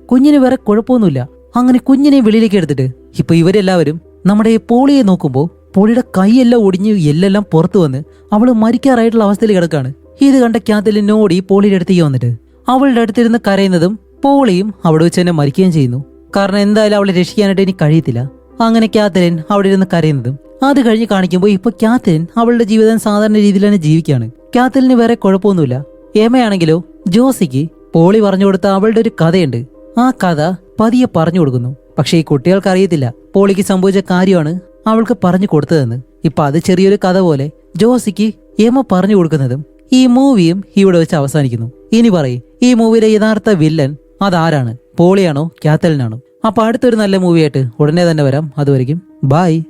കുഞ്ഞിന് വേറെ കുഴപ്പമൊന്നുമില്ല. അങ്ങനെ കുഞ്ഞിനെ വെളിയിലേക്ക് എടുത്തിട്ട് ഇപ്പൊ ഇവരെല്ലാവരും നമ്മുടെ പോളിയെ നോക്കുമ്പോൾ പോളിയുടെ കൈയെല്ലാം ഒടിഞ്ഞ് എല്ലെല്ലാം പുറത്തു വന്ന് അവള് മരിക്കാറായിട്ടുള്ള അവസ്ഥയിൽ കിടക്കാണ്. ഇത് കണ്ട കാത്തലിൻ ഓടി പോളിയുടെ അടുത്തേക്ക് വന്നിട്ട് അവളുടെ അടുത്തിരുന്ന് കരയുന്നതും പോളിയും അവിടെ വെച്ച് തന്നെ മരിക്കുകയും ചെയ്യുന്നു. കാരണം എന്തായാലും അവളെ രക്ഷിക്കാനായിട്ട് ഇനി കഴിയത്തില്ല. അങ്ങനെ കാത്തലിൻ അവിടെ ഇരുന്ന് കരയുന്നതും അത് കഴിഞ്ഞ് കാണിക്കുമ്പോൾ ഇപ്പൊ കാത്തലിൻ അവളുടെ ജീവിതം സാധാരണ രീതിയിൽ തന്നെ ജീവിക്കുകയാണ്. കാത്തലിന് വേറെ കുഴപ്പമൊന്നുമില്ല. ഏമയാണെങ്കിലോ ജോസിക്ക് പോളി പറഞ്ഞു കൊടുത്ത അവളുടെ ഒരു കഥയുണ്ട്. ആ കഥ പതിയെ പറഞ്ഞു കൊടുക്കുന്നു. പക്ഷെ ഈ കുട്ടികൾക്ക് അറിയത്തില്ല പോളിക്ക് സംഭവിച്ച കാര്യമാണ് അവൾക്ക് പറഞ്ഞു കൊടുത്തതെന്ന്. ഇപ്പൊ അത് ചെറിയൊരു കഥ പോലെ ജോസിക്ക് ഏമ പറഞ്ഞു കൊടുക്കുന്നതും ഈ മൂവിയും ഇവിടെ വെച്ച് അവസാനിക്കുന്നു. ഇനി പറയും, ഈ മൂവിയിലെ യഥാർത്ഥ വില്ലൻ അതാരാണ്? പോളിയാണോ കാത്തലിനാണോ? അപ്പൊ അടുത്തൊരു നല്ല മൂവിയായിട്ട് ഉടനെ തന്നെ വരാം. അതുവരെയും ബൈ.